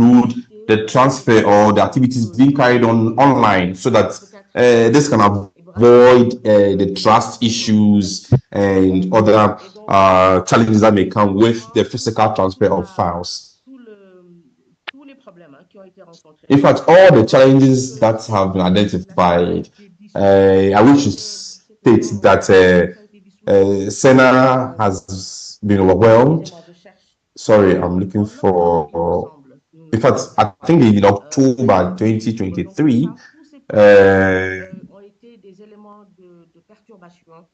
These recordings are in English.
include the transfer or the activities being carried on online, so that this can avoid the trust issues and other challenges that may come with the physical transfer of files. In fact, all the challenges that have been identified, I wish to state that Sena has been overwhelmed. Sorry, I'm looking for. In fact, I think in October 2023,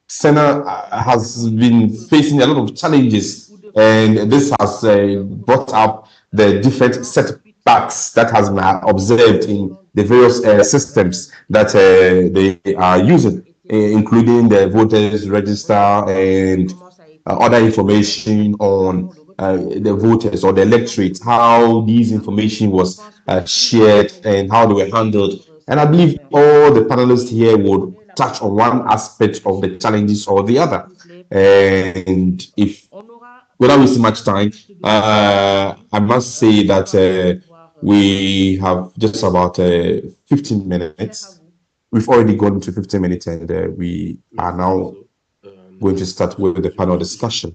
Sena has been facing a lot of challenges, and this has brought up the different setbacks that has been observed in the various systems that they are using, including the voters register and other information on the voters or the electorate, how these information was shared and how they were handled. And I believe all the panelists here would touch on one aspect of the challenges or the other. And if without wasting much time, I must say that we have just about 15 minutes. We've already gone to 15 minutes, and we are now going to start with the panel discussion.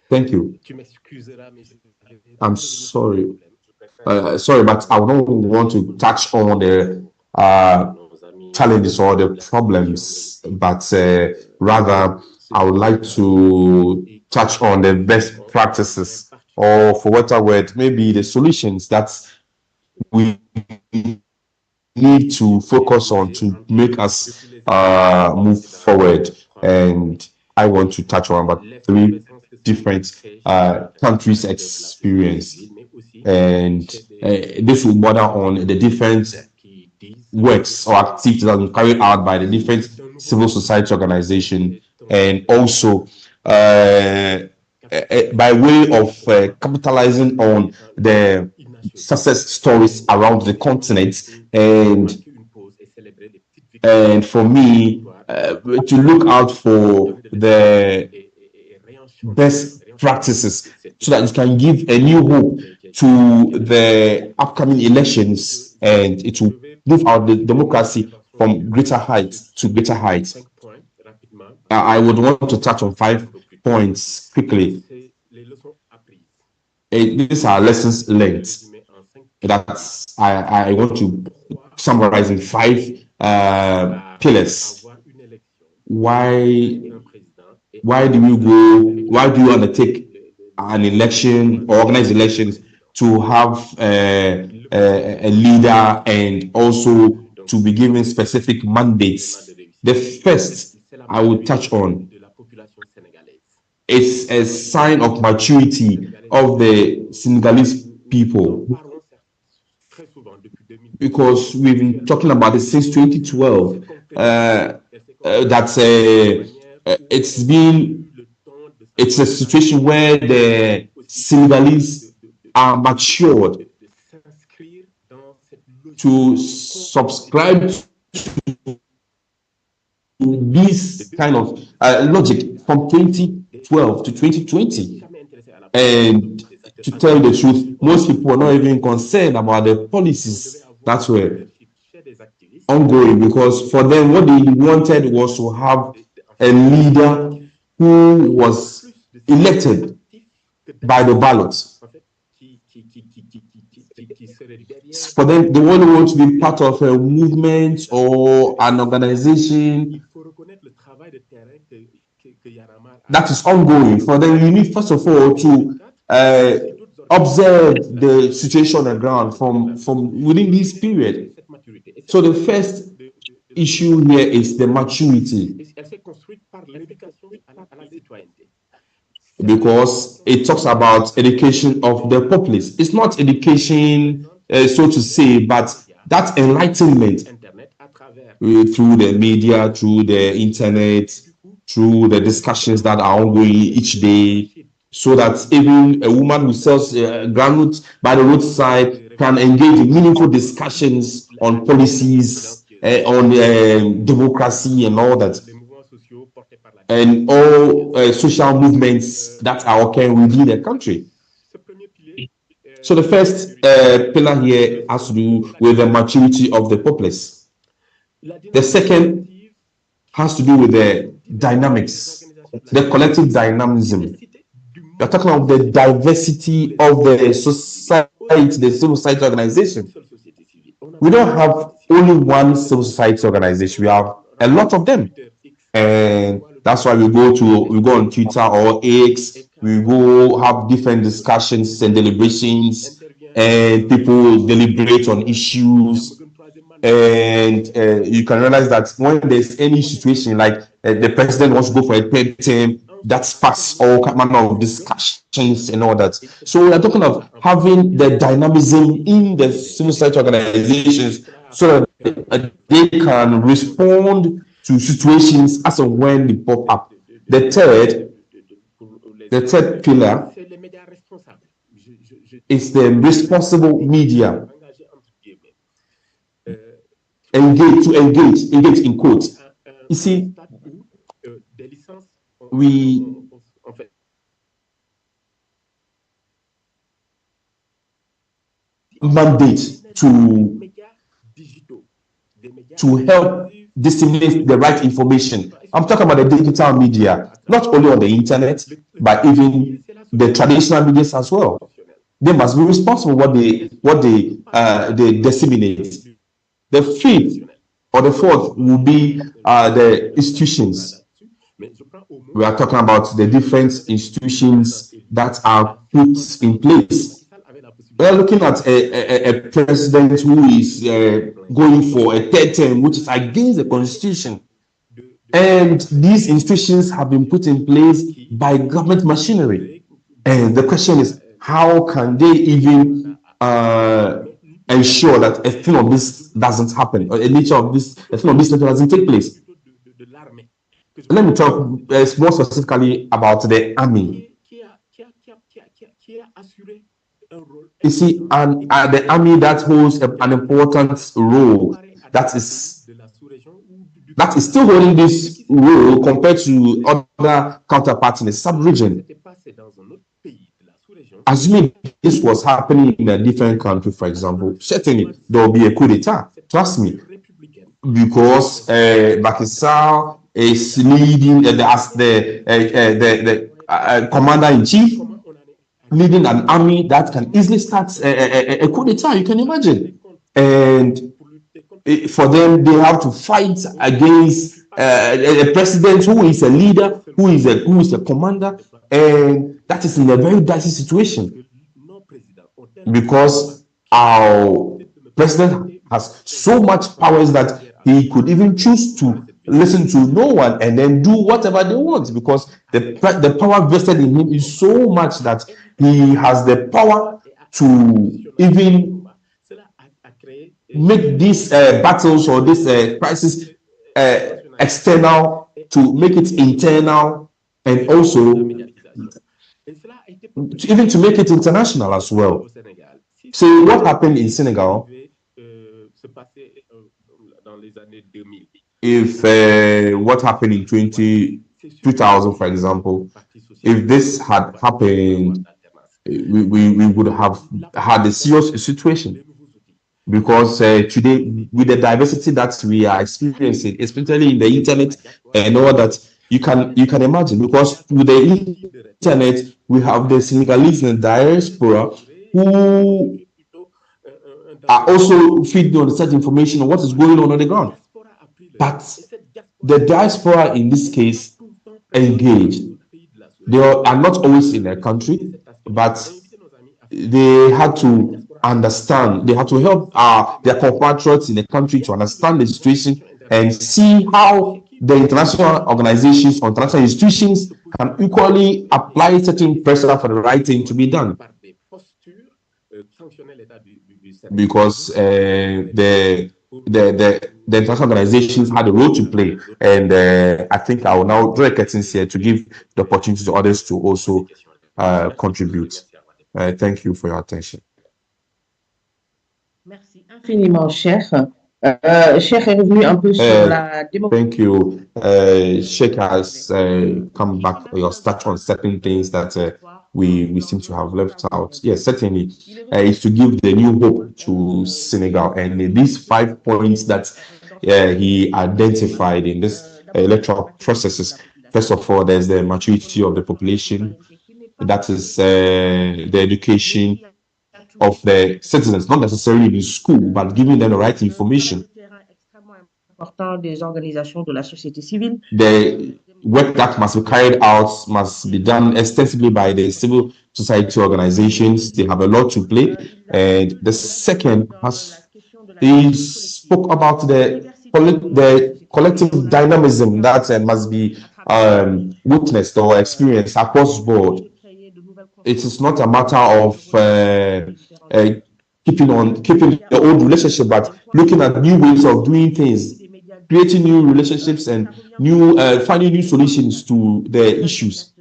Thank you. I'm sorry. Sorry, but I don't want to touch on the challenges or the problems, but rather I would like to touch on the best practices, or for what I word, maybe the solutions that we need to focus on to make us move forward. And I want to touch on about 3 different countries' experience, and this will border on the different works or activities that are carried out by the different civil society organization, and also by way of capitalizing on the success stories around the continent, and for me to look out for the best practices so that it can give a new hope to the upcoming elections, and it will move our democracy from greater heights to greater heights. I would want to touch on 5 points quickly. These are lessons learned that I want to summarize in 5 pillars. Why do you undertake an election or organize elections? To have a leader, and also to be given specific mandates. The first I will touch on is a sign of maturity of the Senegalese people, because we've been talking about this since 2012. It's a situation where the Senegalese are matured to subscribe to this kind of logic from 2012 to 2020. And to tell the truth, most people are not even concerned about the policies that were ongoing, because for them, what they wanted was to have a leader who was elected by the ballots. For them, they only want to be part of a movement or an organization that is ongoing. For them, you need first of all to observe the situation on the ground from within this period. So the first issue here is the maturity, because it talks about education of the populace. It's not education, so to say, but that enlightenment through the media, through the internet, through the discussions that are ongoing each day, so that even a woman who sells groundnut by the roadside can engage in meaningful discussions on policies, on democracy and all that, and all social movements that are occurring within the country. So the first pillar here has to do with the maturity of the populace. The second has to do with the dynamics, the collective dynamism. You're talking about the diversity of the society, the civil society organization. We don't have only one civil society organization. We have a lot of them, and that's why we go on Twitter or X. We go have different discussions and deliberations, and people deliberate on issues. And you can realize that when there's any situation like the president wants to go for a third term, that sparks all manner of discussions and all that. So we are talking of having the dynamism in the civil society organizations so that they can respond to situations as and when they pop up. The third pillar is the responsible media. Engage in quotes. You see, we mandate to help disseminate the right information. I'm talking about the digital media, not only on the internet, but even the traditional media as well. They must be responsible what they disseminate. The fifth or the fourth will be the institutions. We are talking about the different institutions that are put in place. We are looking at a president who is going for a third term, which is against the constitution. And these institutions have been put in place by government machinery. And the question is, how can they even ensure that a thing of this doesn't happen, or a thing of this nature doesn't take place? Let me talk more specifically about the army. You see, the army that holds an important role, that is still holding this role compared to other counterparts in the sub-region. Assuming this was happening in a different country, for example, certainly there will be a coup d'etat. Trust me, because Macky Sall is leading as the commander-in-chief, leading an army that can easily start a coup d'etat. You can imagine, and for them, they have to fight against a president who is a leader, who is a commander, and that is in a very dicey situation because our president has so much powers that he could even choose to listen to no one and then do whatever they want, because the power vested in him is so much that he has the power to even make these battles or this crisis external, to make it internal, and also even to make it international as well. So what happened in Senegal, if what happened in 2000, for example, if this had happened, we would have had a serious situation. Because today, with the diversity that we are experiencing, especially in the internet and all that, you can imagine. Because with the internet, we have the Senegalese and diaspora who are also feeding on such information on what is going on the ground. But the diaspora in this case engaged. They are not always in their country, but they had to understand, they had to help their compatriots in the country to understand the situation and see how the international organizations or international institutions can equally apply certain pressure for the right thing to be done. Because the international organizations had a role to play, and I think I will now draw a curtain here to give the opportunity to others to also contribute. Thank you for your attention. Merci infiniment, cher. Cheikh est revenu un peu sur la Thank démocratie. you. Sheikh has come back or touched on certain things that we seem to have left out. Yes, certainly. Is to give the new hope to Senegal. And these 5 points that he identified in this electoral processes. First of all, there's the maturity of the population. That is the education of the citizens, not necessarily in school, but giving them the right information. Important des organisations de la société civile. The work that must be carried out must be done extensively by the civil society organizations. They have a lot to play. And the second has he spoke about the collective dynamism that must be witnessed or experienced across board. It is not a matter of uh, keeping the old relationship, but looking at new ways of doing things, creating new relationships and new finding new solutions to the issues,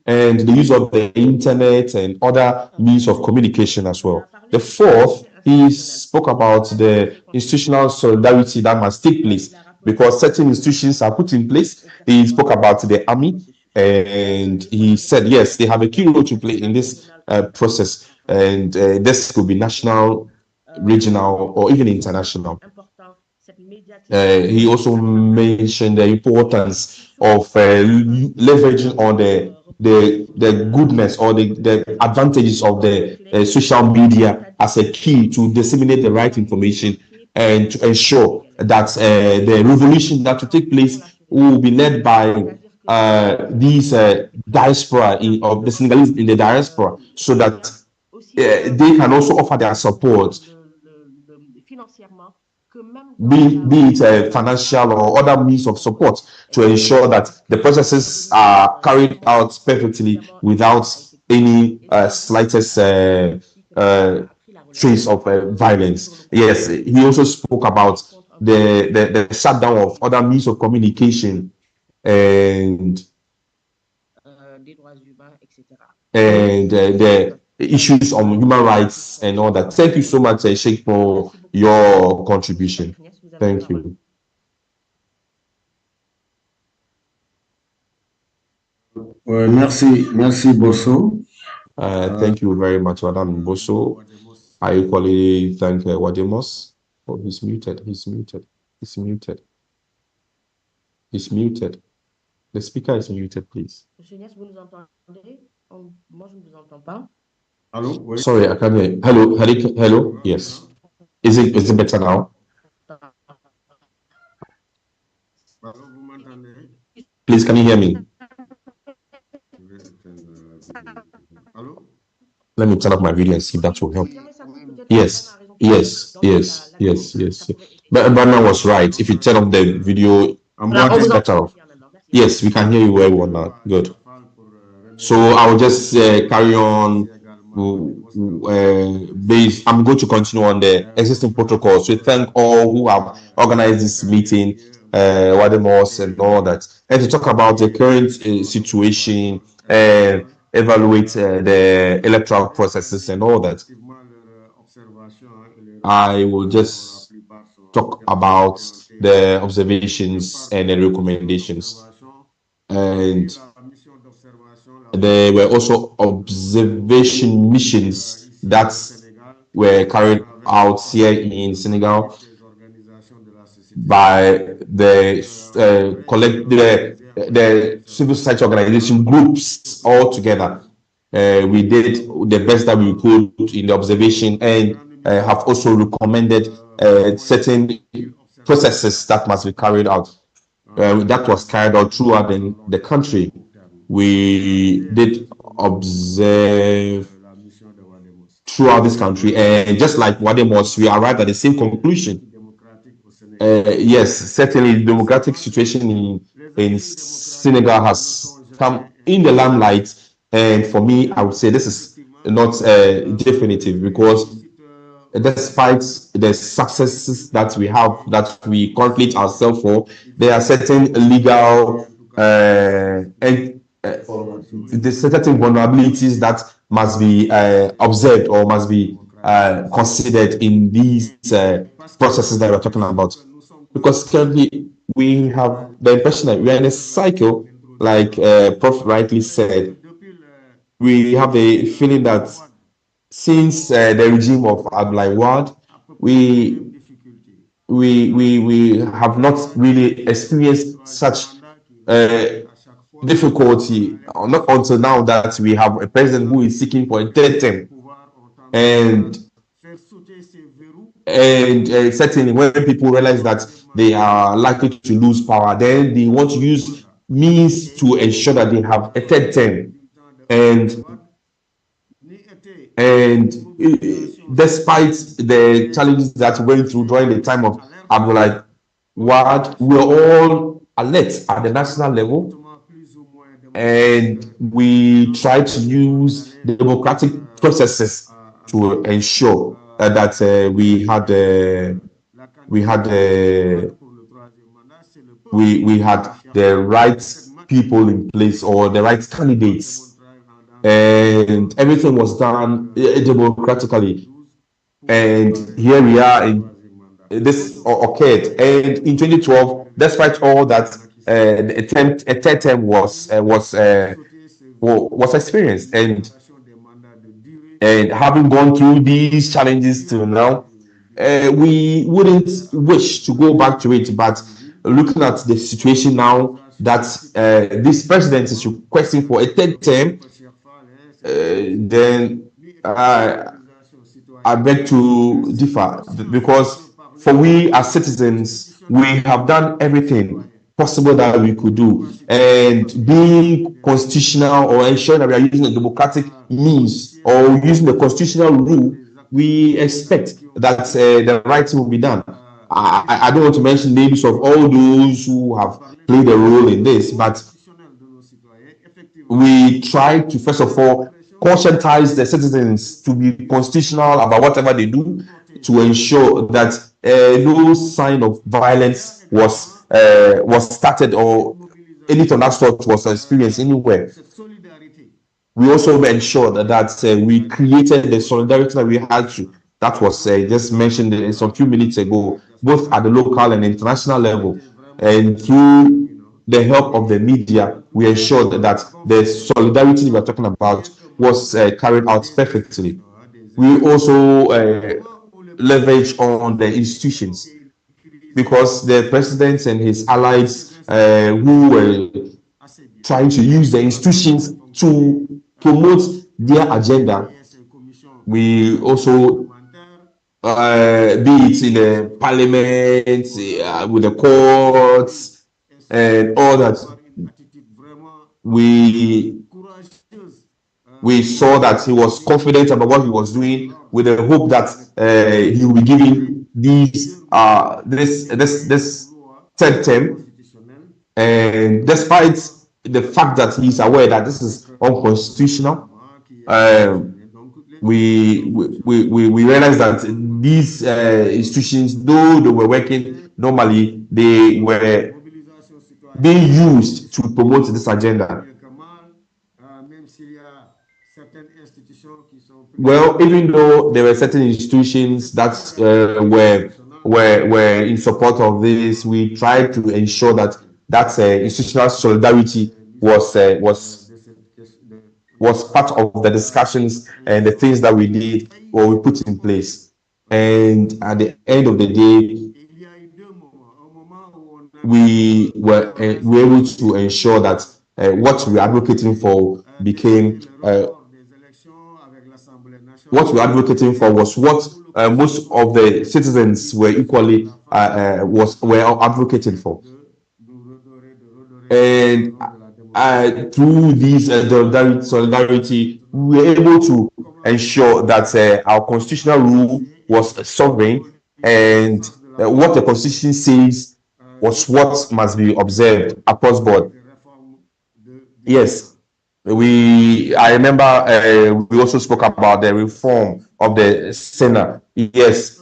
and the use of the internet and other means of communication as well. The fourth, he spoke about the institutional solidarity that must take place because certain institutions are put in place. He spoke about the army, and he said, yes, they have a key role to play in this process. And this could be national, regional, or even international. He also mentioned the importance of leveraging on the goodness or the advantages of the social media as a key to disseminate the right information and to ensure that the revolution that will take place will be led by these diaspora of the Senegalese in the diaspora, so that they can also offer their support, be it financial or other means of support, to ensure that the processes are carried out perfectly without any slightest trace of violence. Yes, he also spoke about the shutdown of other means of communication and the issues on human rights and all that. Thank you so much, Sheikh, for your contribution. Thank you. Merci Bosso. Thank you very much, Madam Boso. I equally thank Wadimos. Oh, he's muted. He's muted. He's muted. He's muted. The speaker is muted, please. Allô? Oui. Sorry, I can't hear. Hello, hello. Yes. Is it better now? Allô, vous m'entendez? Please, can you hear me? Je vais éteindre la vidéo. Allô? Let me turn off my video and see if that will help. Oui. Yes, yes. But Brandon was right. If you turn off the video, it's better off. Yes, we can hear you very well now. Good. So I'll just carry on. I'm going to continue on the existing protocols. So thank all who have organized this meeting, Wademos and all that, and to talk about the current situation and evaluate the electoral processes and all that. I will just talk about the observations and the recommendations. And there were also observation missions that were carried out here in Senegal by the civil society organization groups all together. We did the best that we could in the observation, and have also recommended certain processes that must be carried out. That was carried out throughout the country. We did observe throughout this country, and just like Wademos, we arrived at the same conclusion. Yes, certainly the democratic situation in Senegal has come in the limelight, and for me, I would say this is not definitive, because despite the successes that we have, that we congratulate ourselves for, there are certain legal and there's certain vulnerabilities that must be observed or must be considered in these processes that we're talking about. Because currently we have the impression that we are in a cycle, like Prof rightly said. We have a feeling that since the regime of Abdullah Wad, we we have not really experienced such uh, difficulty, not until now that we have a president who is seeking for a third term. And certainly when people realize that they are likely to lose power, then they want to use means to ensure that they have a third term. And despite the challenges that we went through during the time of Abdullah Wad, we were all alert at the national level, and we try to use democratic processes to ensure that we had we had the right people in place, or the right candidates, and everything was done democratically. And here we are in this occurred, and in 2012, despite all that, the attempt a third term was experienced. And having gone through these challenges till now, we wouldn't wish to go back to it. But looking at the situation now, that this president is requesting for a third term, then I beg to differ, because for we as citizens, we have done everything possible that we could do, and being constitutional, or ensuring that we are using a democratic means or using the constitutional rule, we expect that the right thing will be done. I don't want to mention names of all those who have played a role in this, but we try to first of all conscientize the citizens to be constitutional about whatever they do, to ensure that no sign of violence was started, or anything of that sort was experienced anywhere. We also ensured that we created the solidarity that we had to. That was just mentioned some few minutes ago, both at the local and international level. And through the help of the media, we ensured that the solidarity we are talking about was carried out perfectly. We also leverage on the institutions, because the president and his allies who were trying to use the institutions to promote their agenda, we also be it in the parliament, with the courts and all that, we saw that he was confident about what he was doing, with the hope that he will be giving this third term. And despite the fact that he is aware that this is unconstitutional, we realize that these institutions, though they were working normally, they were being used to promote this agenda. Well, even though there were certain institutions that were in support of this, we tried to ensure that institutional solidarity was part of the discussions and the things that we did, or we put in place. And at the end of the day, we were able to ensure that what we were advocating for became what we were advocating for was what most of the citizens were equally were advocating for. And through this solidarity, we were able to ensure that our constitutional rule was sovereign, and what the constitution says was what must be observed across board. Yes, I remember we also spoke about the reform of the Senate. Yes.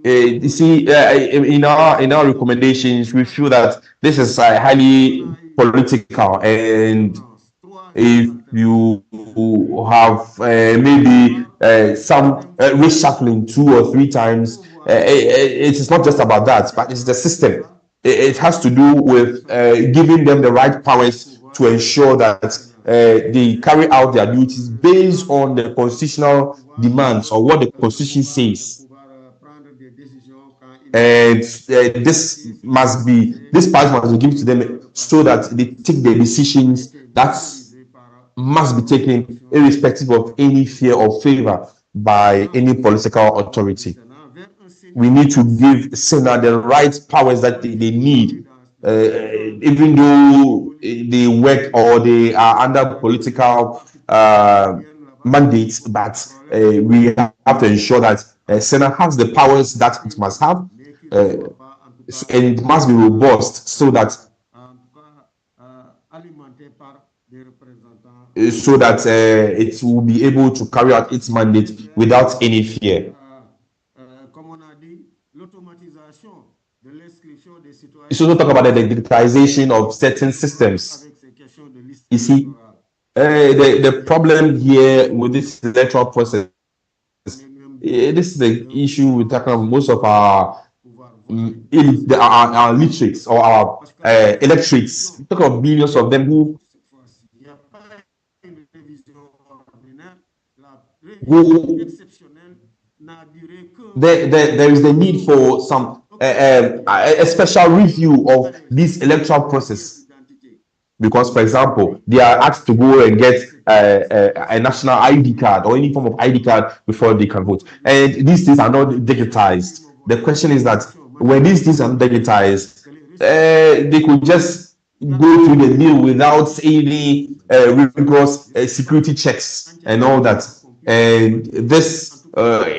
You see, in our recommendations, we feel that this is highly political, and if you have maybe some reshuffling 2 or 3 times, it is not just about that, but it's the system. It has to do with giving them the right powers to ensure that they carry out their duties based on the constitutional demands or what the constitution says. And this part must be given to them so that they take the decisions that must be taken irrespective of any fear or favor by any political authority. We need to give Senate the right powers that they need, even though they work or they are under political mandates, but we have to ensure that Senate has the powers that it must have, and it must be robust so that it will be able to carry out its mandate without any fear. It's also talk about the digitization of certain systems. You see, the problem here with this electoral process, this is the issue we're talking about most of our literates or our electorates. Talk about billions of them who there is the need for some a special review of this electoral process, because, for example, they are asked to go and get a national ID card or any form of ID card before they can vote, and these things are not digitized. The question is that when these things are digitized, they could just go through the deal without any rigorous security checks and all that. And this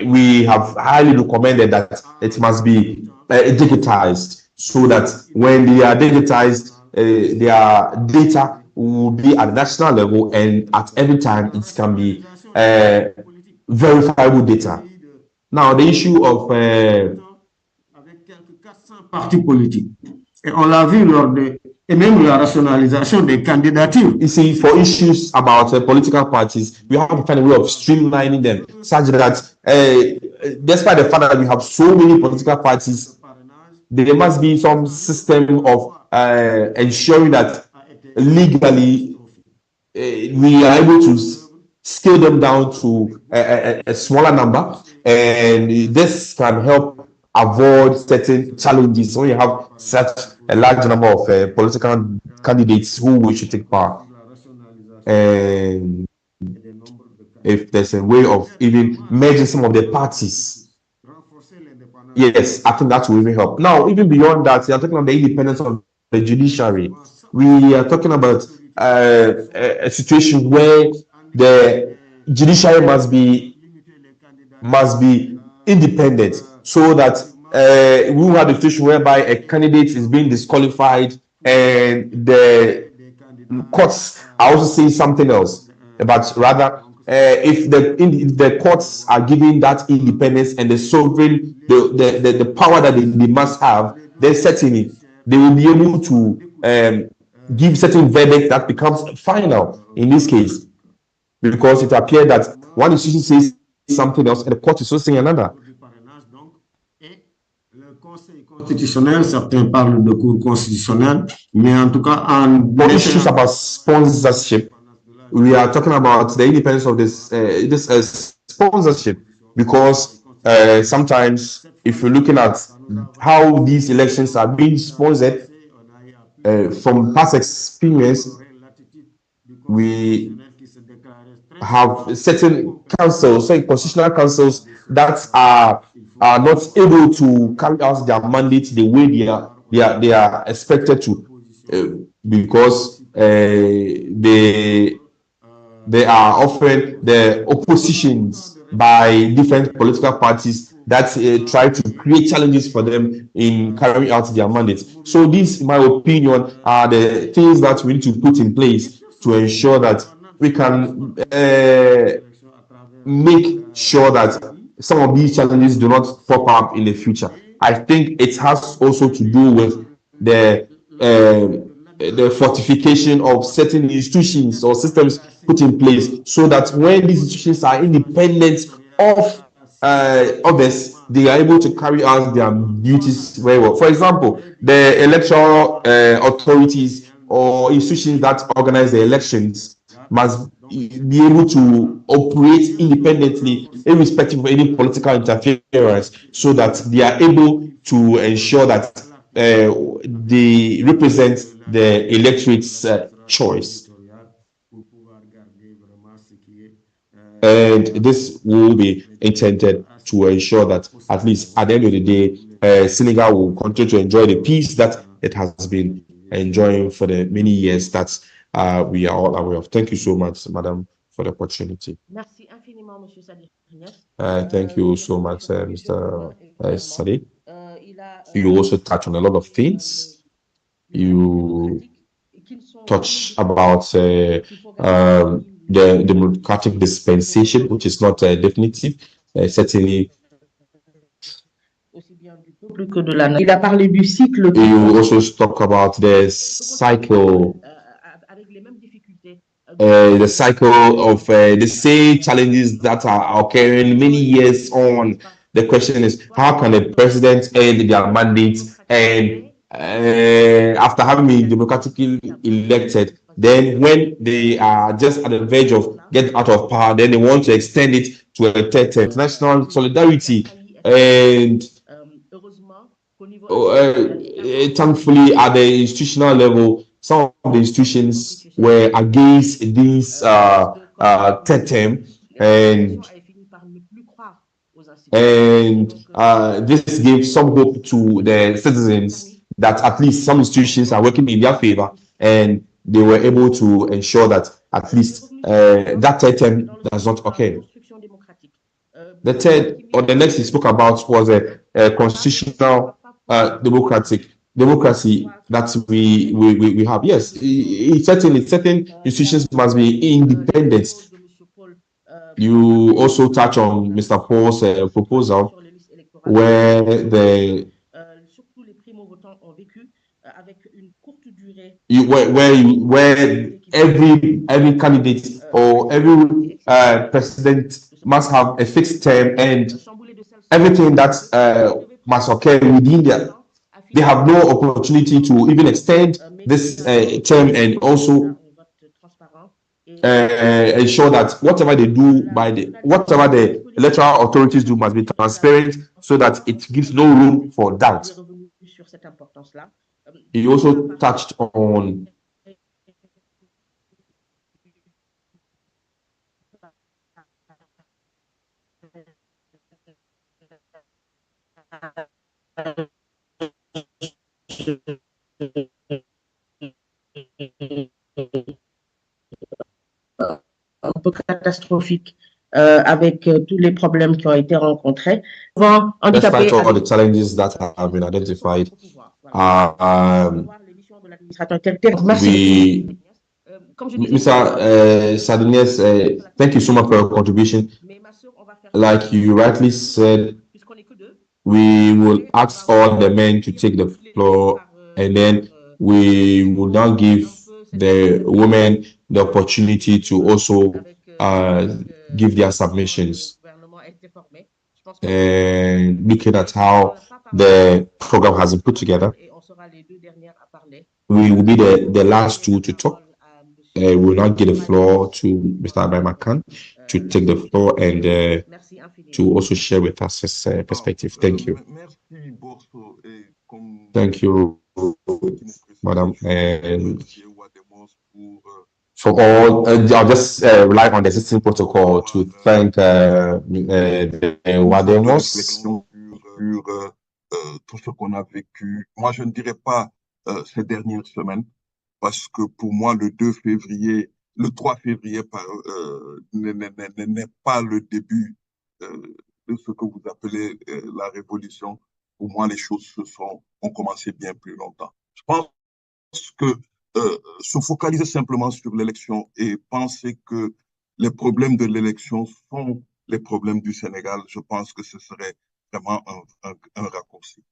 we have highly recommended that it must be digitized, so that when they are digitized, their data will be at national level, and at every time it can be verifiable data. Now, the issue of partis politiques. Et on l'a vu lors de, et même la rationalisation des candidatures. You see, for issues about political parties, we have to find a way of streamlining them such that, despite the fact that we have so many political parties, there must be some system of ensuring that legally we are able to scale them down to a smaller number, and this can help avoid certain challenges when you have such a large number of political candidates who wish to take part. And if there's a way of even merging some of the parties, yes, I think that will even help. Now, even beyond that, we are talking about the independence of the judiciary. We are talking about a situation where the judiciary must be independent, so that we will have a situation whereby a candidate is being disqualified and the courts are also saying something else. But rather, if the courts are giving that independence and the sovereign, the power that they must have, then certainly they will be able to give certain verdict that becomes final in this case, because it appears that one institution says something else and the court is also saying another. Constitutionnel, certains parlent de cour constitutionnelle, mais en tout cas, for issues about sponsorship, we are talking about the independence of this sponsorship, because sometimes if you're looking at how these elections are being sponsored, from past experience, we have certain councils, certain constitutional councils that are not able to carry out their mandate the way they are expected to, because they are often the oppositions by different political parties that try to create challenges for them in carrying out their mandates. So these, in my opinion, are the things that we need to put in place to ensure that we can make sure that some of these challenges do not pop up in the future. I think it has also to do with the the fortification of certain institutions or systems put in place so that when these institutions are independent of others, they are able to carry out their duties very well. For example, the electoral authorities or institutions that organize the elections must be able to operate independently, irrespective of any political interference, so that they are able to ensure that they represent the electorate's choice. And this will be intended to ensure that at least at the end of the day, Senegal will continue to enjoy the peace that it has been enjoying for the many years that we are all aware of. Thank you so much, Madam, for the opportunity. Merci infiniment, Monsieur Sadi Agnès. Thank you Nous so avons much, sur plusieurs Mr. points, évidemment. Sadi. Il a You also touch on a lot of things. les You démocratiques qui ne sont touch jamais about qu'il faut garder the democratic dispensation, which is not definitive. Certainly, aussi bien du peuple que de la nation. Il a parlé du cycle you also talk about the cycle, avec les mêmes difficultés. the cycle of the same challenges that are occurring many years on. The question is, how can a president end their mandate and after having been democratically elected, then when they are just at the verge of getting out of power, then they want to extend it to a third term. National solidarity and Heureusement qu'au niveau thankfully at the institutional level, some of the institutions were against this third term, and this gave some hope to the citizens that at least some institutions are working in their favor, and they were able to ensure that at least that third term does not occur. The third or the next he spoke about was a constitutional democracy that we have. Yes, certainly certain institutions must be independent. You also touch on Mr. Paul's proposal where the where every candidate or every president must have a fixed term, and everything that must occur within they have no opportunity to even extend this term, and also ensure that whatever they do whatever the electoral authorities do must be transparent so that it gives no room for doubt. He also touched on un peu catastrophique avec tous les problèmes qui ont été rencontrés. Despite all the challenges that have been identified, Mr. Sadines, thank you so much for your contribution. Like you rightly said, we will ask all the men to take the floor, and then we will now give the women the opportunity to also give their submissions. And looking at how the program has been put together, we will be the last two to talk. We will now give the floor to Mr. Abai Khan to take the floor and to also share with us his perspective. Thank you. Thank you, Madam. And for all, I'll just rely on the existing protocol to thank Wademos. Tout ce qu'on a vécu. Moi, je ne dirais pas ces dernières semaines, parce que pour moi, le 3 février n'est pas le début de ce que vous appelez la révolution. Pour moi, les choses ont commencé bien plus longtemps. Je pense que se focaliser simplement sur l'élection et penser que les problèmes de l'élection sont les problèmes du Sénégal, je pense que ce serait vraiment un raccourci.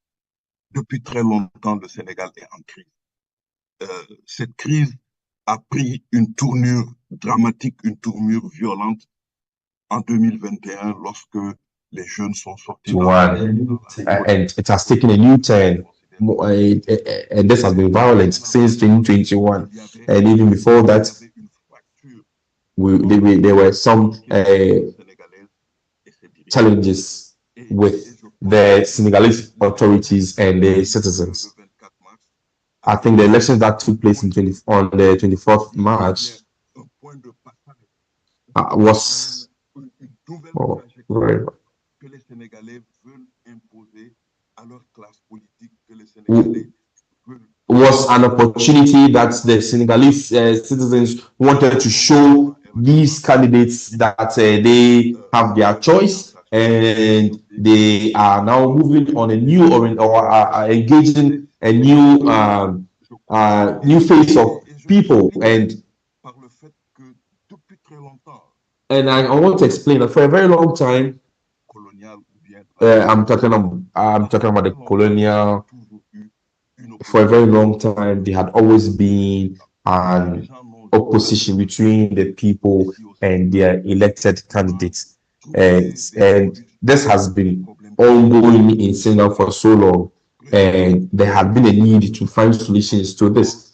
Depuis très longtemps, le Sénégal est en crise. cette crise a pris une tournure dramatique, une tournure violente en 2021 lorsque les jeunes sont sortis and it has taken a new turn. And this has been violent since 2021. And even before that, there were some challenges with the Senegalese authorities and the citizens. I think the elections that took place on the 24th March was very que les Sénégalais veulent imposer à leur classe politique, que les Sénégalais was an opportunity that the Senegalese citizens wanted to show these candidates that they have their choice and they are now moving on a new or engaging a new new phase of people. And I want to explain that for a very long time, I'm talking about the colonial. For a very long time, there had always been an opposition between the people and their elected candidates, and this has been ongoing in Senegal for so long, and there had been a need to find solutions to this.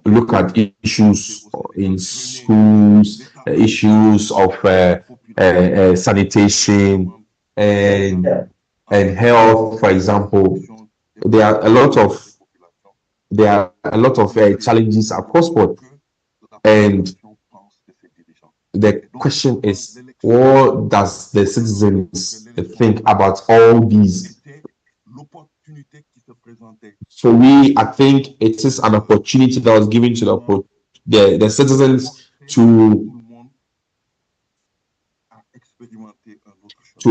Look at issues in schools, issues of sanitation and health, for example. There are a lot of challenges across board, and the question is, what does the citizens think about all these? For me, I think it is an opportunity that was given to the citizens to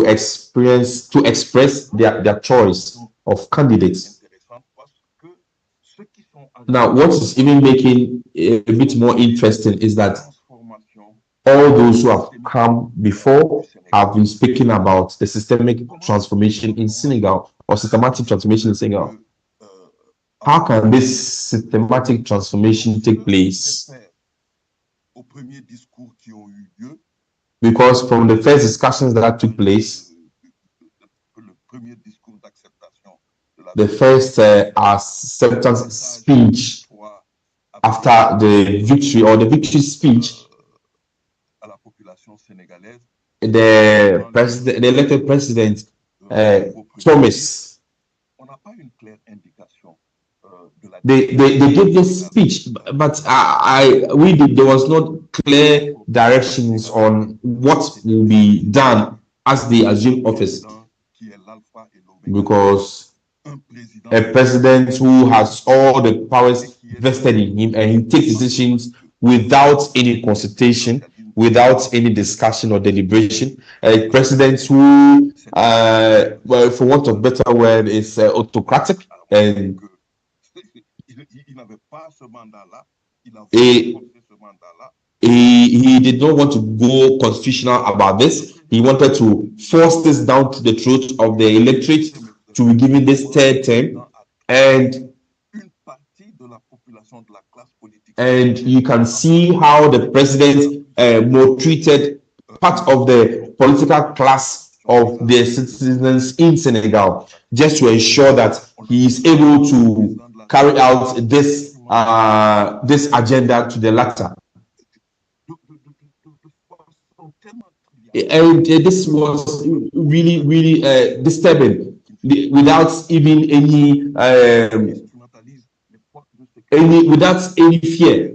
express their choice of candidates. Now, what is even making it a bit more interesting is that all those who have come before have been speaking about the systemic transformation in Senegal or systematic transformation in Senegal. How can this systematic transformation take place? Because from the first discussions that took place, the first acceptance speech after the victory or the victory speech, the elected president promised. They gave this speech, but there was not clear directions on what will be done as they assume office, because a president who has all the powers vested in him and he takes decisions without any consultation, without any discussion or deliberation, a president who, well, for want of a better word, is autocratic, and he did not want to go constitutional about this. He wanted to force this down to the throat of the electorate to be given this third term, and you can see how the president maltreated part of the political class of the citizens in Senegal, just to ensure that he is able to carry out this this agenda to the latter. And this was really disturbing, without even without any fear.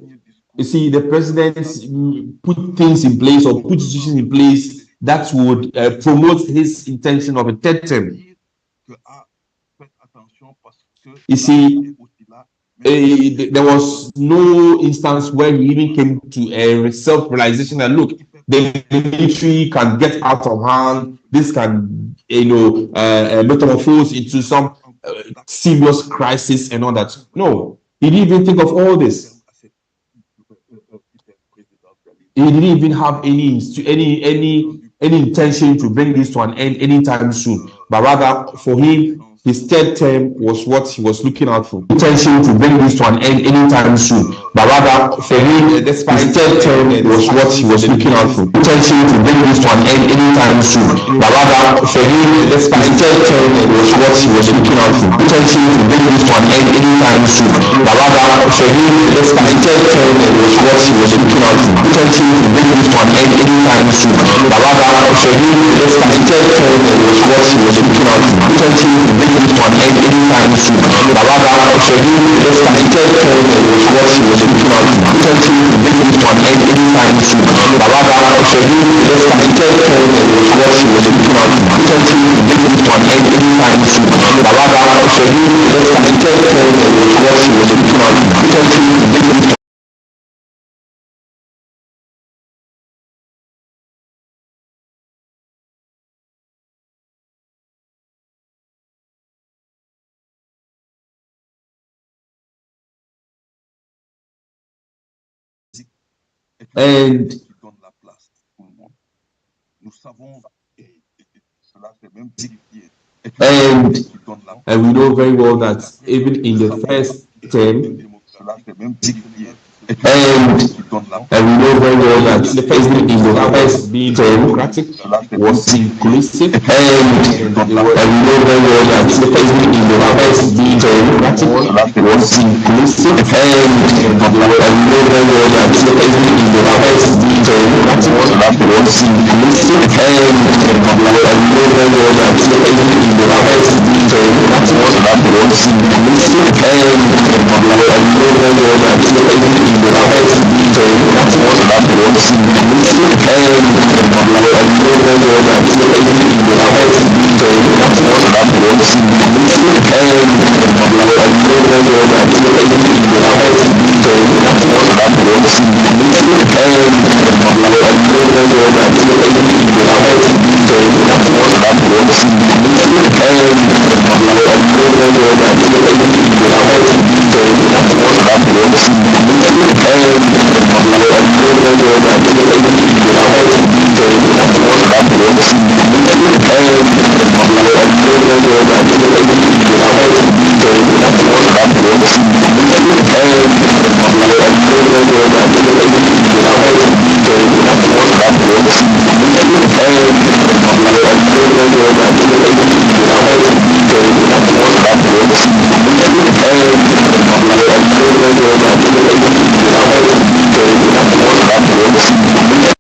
You see, the president put things in place or put decisions in place that would promote his intention of a third term. You see, there was no instance where he even came to a self-realization that, look, the military can get out of hand. This can, metamorphose into some serious crisis and all that. No, he didn't even think of all this. He didn't even have any intention to bring this to an end anytime soon. But rather, for him, his third term was what he was looking out for. Intention to bring this to an end anytime soon. But rather, for him, despite his third term was what he was looking out for. Intention to bring this to an end anytime soon. But rather, for him, despite his third term was what he was looking out for. Intention to bring this to an end anytime soon. But rather, for him, despite his third term was what he was looking out for. Intention to bring this to an end anytime soon. But rather, for him, despite his third term was what he was looking out for. Intention to bring this to an end anytime soon. But rather, for him, despite his third term was what he was looking out for. Intention to bring this to an end anytime soon. But rather, for him, despite his third term was what he was looking out for. Intention to bring this to an end anytime soon. But rather, for him, despite his third term was what he was looking out for. Intention to bring this to and and we know very well that even in the first term, and we know very well that even in the first being democratic was inclusive, and we know very well that even in the first being democratic was inclusive, and we know very well that even in the first being democratic was inclusive, and we know very well that even in the first being democratic was inclusive, and we know very well that even in the first being democratic was inclusive, and we know very well that even in the first being democratic was inclusive, and we know very well that even in the first being democratic was inclusive, and we know very well that even in the first being democratic was inclusive, and we know very well that even in the first being democratic was inclusive, and we know very well that even in the first being democratic was inclusive, and we know very well that even in the first being democratic was inclusive, and we know very well that even in the first being democratic was inclusive, and we know very well that even in the first being democratic was inclusive, and we know very well that even in the first being democratic was inclusive.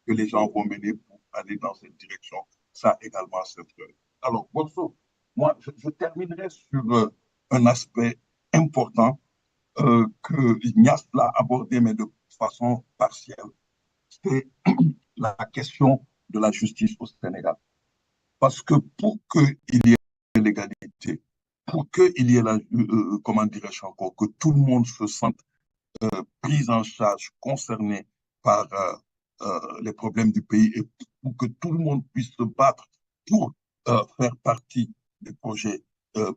Que les gens vont mener pour aller dans cette direction. Ça également, c'est vrai. Alors, Bonso, moi, je terminerai sur un aspect important que Ignace l'a abordé, mais de façon partielle. C'est la question de la justice au Sénégal. Parce que pour qu'il y ait l'égalité, pour qu'il y ait comment dirais-je encore, que tout le monde se sente pris en charge, concerné par les problèmes du pays et pour que tout le monde puisse se battre pour faire partie des projets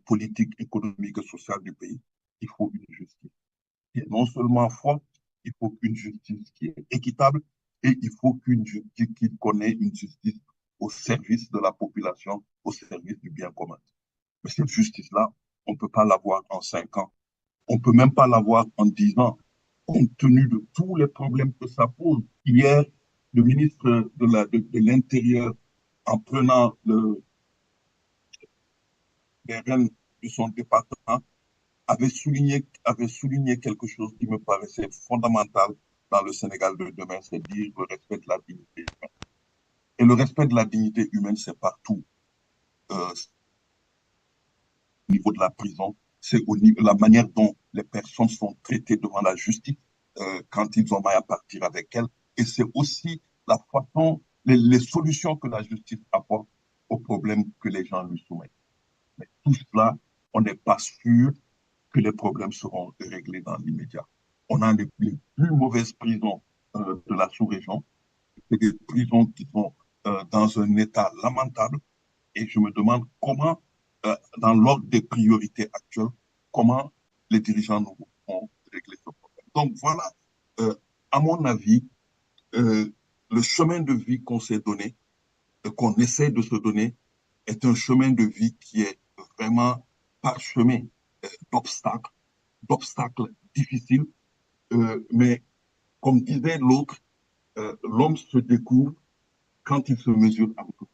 politiques, économiques et sociaux du pays, il faut une justice qui est non seulement forte, il faut une justice qui est équitable et il faut qu'une justice qui connaît une justice au service de la population, au service du bien commun. Mais cette justice-là, on ne peut pas l'avoir en 5 ans. On ne peut même pas l'avoir en 10 ans, compte tenu de tous les problèmes que ça pose. Hier, le ministre de l'Intérieur, en prenant les rênes de son département, avait souligné quelque chose qui me paraissait fondamental dans le Sénégal de demain, c'est dire le respect de la dignité humaine. Et le respect de la dignité humaine, c'est partout. Au niveau de la prison, c'est au niveau la manière dont les personnes sont traitées devant la justice quand ils ont mal à partir avec elles. Et c'est aussi la façon, les solutions que la justice apporte aux problèmes que les gens lui soumettent. Mais tout cela, on n'est pas sûr que les problèmes seront réglés dans l'immédiat. On a les plus mauvaises prisons de la sous-région, des prisons qui sont dans un état lamentable. Et je me demande comment, dans l'ordre des priorités actuelles, comment les dirigeants nous vont régler ce problème. Donc voilà, à mon avis, le chemin de vie qu'on s'est donné, qu'on essaie de se donner, est un chemin de vie qui est vraiment parsemé d'obstacles difficiles. Mais comme disait l'autre, l'homme se découvre quand il se mesure avec le.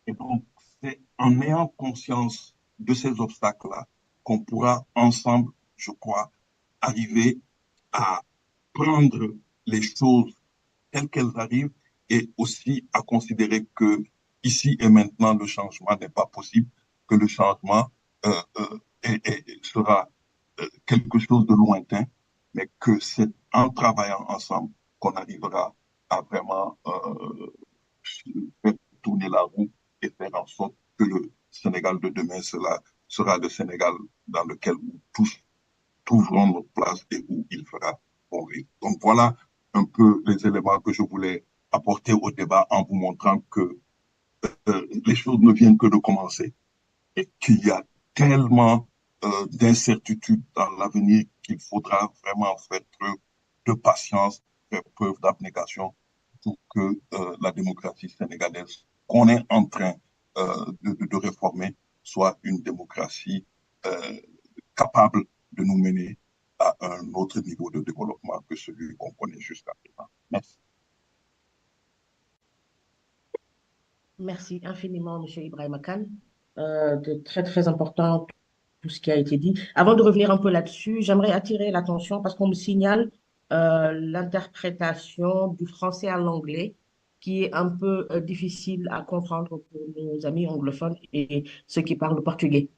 Et donc, c'est en ayant conscience de ces obstacles-là qu'on pourra ensemble, je crois, arriver à prendre les choses telles qu'elles arrivent et aussi à considérer que ici et maintenant, le changement n'est pas possible, que le changement sera quelque chose de lointain, mais que c'est en travaillant ensemble qu'on arrivera à vraiment faire tourner la roue et faire en sorte que le Sénégal de demain sera le Sénégal dans lequel nous tous trouverons notre place et où il fera bon vivre. Donc voilà un peu les éléments que je voulais apporter au débat en vous montrant que les choses ne viennent que de commencer et qu'il y a tellement d'incertitudes dans l'avenir qu'il faudra vraiment faire preuve de patience, faire preuve d'abnégation pour que la démocratie sénégalaise qu'on est en train de réformer soit une démocratie capable de nous mener à un autre niveau de développement que celui qu'on connaît jusqu'à présent. Merci. Merci infiniment, M. Ibrahim Khan. De très, très important tout ce qui a été dit. Avant de revenir un peu là-dessus, j'aimerais attirer l'attention parce qu'on me signale l'interprétation du français à l'anglais qui est un peu difficile à comprendre pour nos amis anglophones et ceux qui parlent portugais.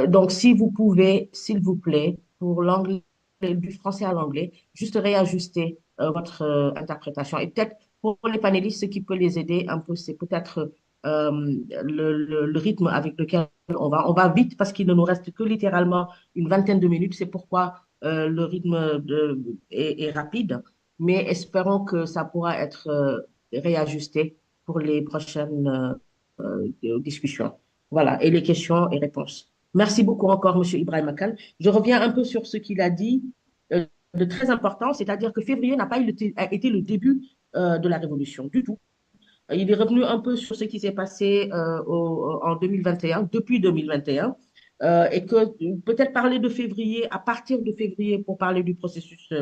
Donc, si vous pouvez, s'il vous plaît, pour l'anglais, du français à l'anglais, juste réajuster votre interprétation. Et peut-être pour les panélistes, ce qui peut les aider un peu, c'est peut-être le rythme avec lequel on va. On va vite parce qu'il ne nous reste que littéralement une vingtaine de minutes. C'est pourquoi le rythme est rapide. Mais espérons que ça pourra être réajusté pour les prochaines discussions. Voilà, et les questions et réponses. Merci beaucoup encore, M. Ibrahim Khan. Je reviens un peu sur ce qu'il a dit de très important, c'est-à-dire que février n'a pas été le début de la révolution du tout. Il est revenu un peu sur ce qui s'est passé en 2021, depuis 2021, et que peut-être parler de février, à partir de février, pour parler du processus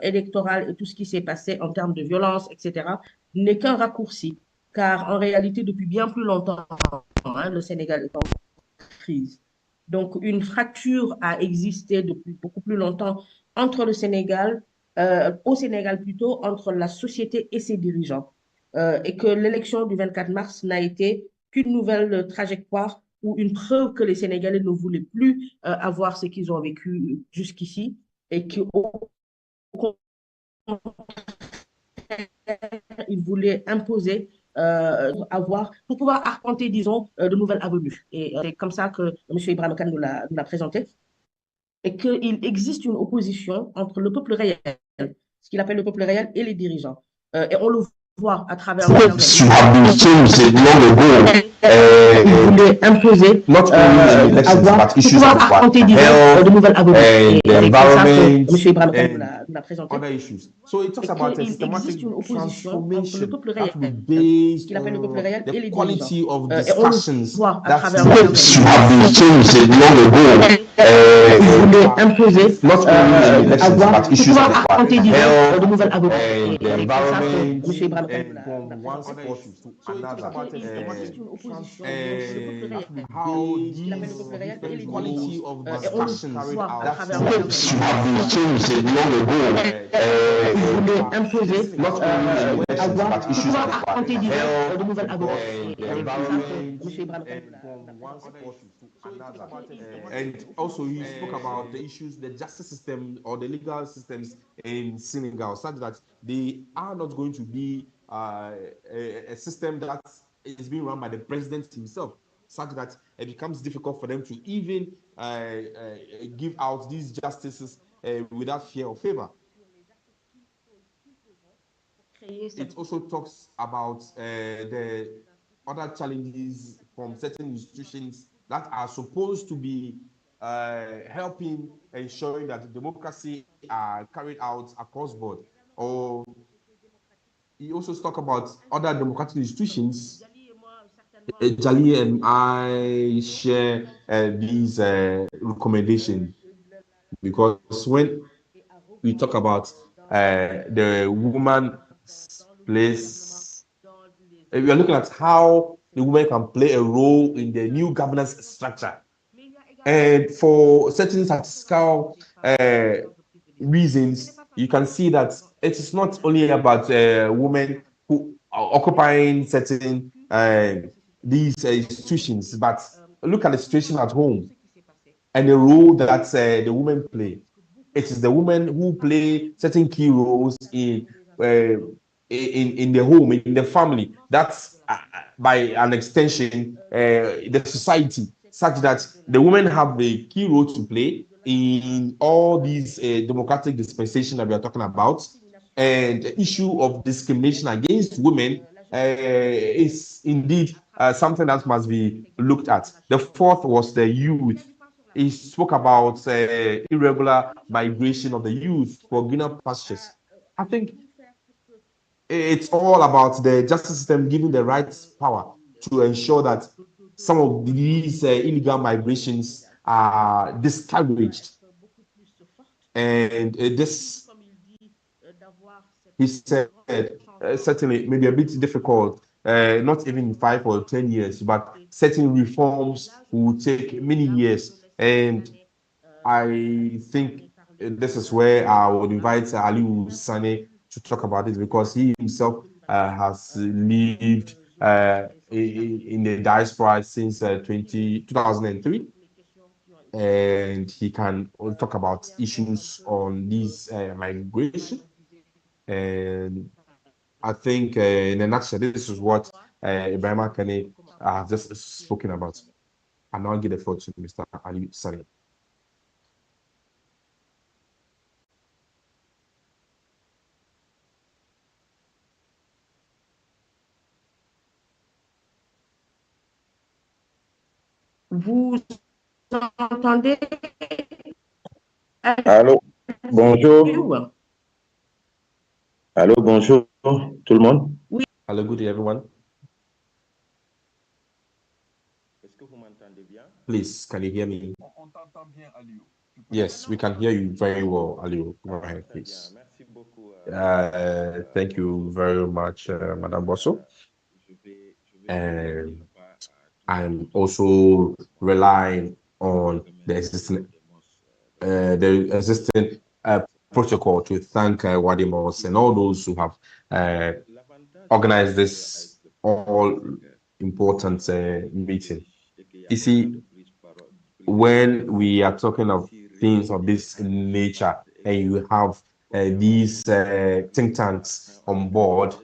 électoral et tout ce qui s'est passé en termes de violence, etc., n'est qu'un raccourci, car en réalité, depuis bien plus longtemps, le Sénégal est en crise. Donc, une fracture a existé depuis beaucoup plus longtemps entre le Sénégal, au Sénégal plutôt, entre la société et ses dirigeants. Et que l'élection du 24 mars n'a été qu'une nouvelle trajectoire ou une preuve que les Sénégalais ne voulaient plus avoir ce qu'ils ont vécu jusqu'ici et qu'au il voulait imposer pour pouvoir arpenter, disons, de nouvelles avenues. Et c'est comme ça que M. Ibrahim Khan nous l'a présenté. Et qu'il existe une opposition entre le peuple réel, ce qu'il appelle le peuple réel, et les dirigeants. Et on le voit à travers le temps. Il voulait imposer not only in elections, but issues pouvoir of affronter, disons, health de nouvelles avenues. and Et c'est comme ça que environment M. Ibrahim Khan and nous l'a présenté. other issues. So it talks Et about a qu'il systematic existe une opposition entre le transformation peuple that will réel, be based ce qu'il appelle le peuple réel, et on les the quality dirigeants. of Et on le discussions voit à that travers le temps. have been changed long ago. Il voulait imposer not only in elections, but issues pouvoir of affronter, disons, health de nouvelles avenues. and Et c'est comme ça que environment M. Ibrahim Khan and nous l'a from one présenté. sport to another. Il existe une opposition entre le peuple réel, How ce qu'il appelle le peuple réel, et les quality dirigeants. of Et on le discussions voit à that travers le temps. have been changed long ago. Il voulait imposer Not only in elections, but issues pouvoir of affronter, disons, health de nouvelles avenues. and Et c'est comme ça que environment M. Ibrahim Khan and nous from l'a one présenté. sport to another. And also he spoke about the issues, the justice system or the legal systems in Senegal, such that they are not going to be a system that is being run by the president himself, such that it becomes difficult for them to even give out these justices without fear or favor. It also talks about the other challenges from certain institutions that are supposed to be helping ensuring that democracy are carried out across board. Or he also talk about other democratic institutions. Jali and I share these recommendations because when we talk about the woman's place, we are looking at how the woman can play a role in the new governance structure. And for certain statistical reasons, you can see that it is not only about women who are occupying certain these institutions, but look at the situation at home and the role that the women play. It is the women who play certain key roles in the home, in the family. That's by an extension the society, such that the women have a key role to play in all these democratic dispensations that we are talking about. And the issue of discrimination against women is indeed something that must be looked at. The fourth was the youth. He spoke about irregular migration of the youth for greener pastures. I think it's all about the justice system giving the right power to ensure that some of these illegal migrations are discouraged. And this, he said, certainly may be a bit difficult, not even 5 or 10 years, but certain reforms will take many years. And I think this is where I would invite Aliu Sane to talk about it because he himself has lived in the diaspora since 2003, and he can talk about issues on these migration. And I think in a nutshell, this is what Ibrahim Akane has just spoken about. And now I'll give the floor to Mr. Ali Sane. Vous entendez? Allô, bonjour. Allô, bonjour, tout le monde. Oui. Hello, good day, everyone. Est-ce que vous m'entendez bien? Please, can you hear me? On t'entend bien, Aliou. Yes, we can hear you very well, Aliou. Go ahead, please. Merci beaucoup. Thank you very much, Madame Bosso. And I'm also relying on the existing protocol to thank Wadimos and all those who have organized this all important meeting. You see, when we are talking of things of this nature and you have these think tanks on board,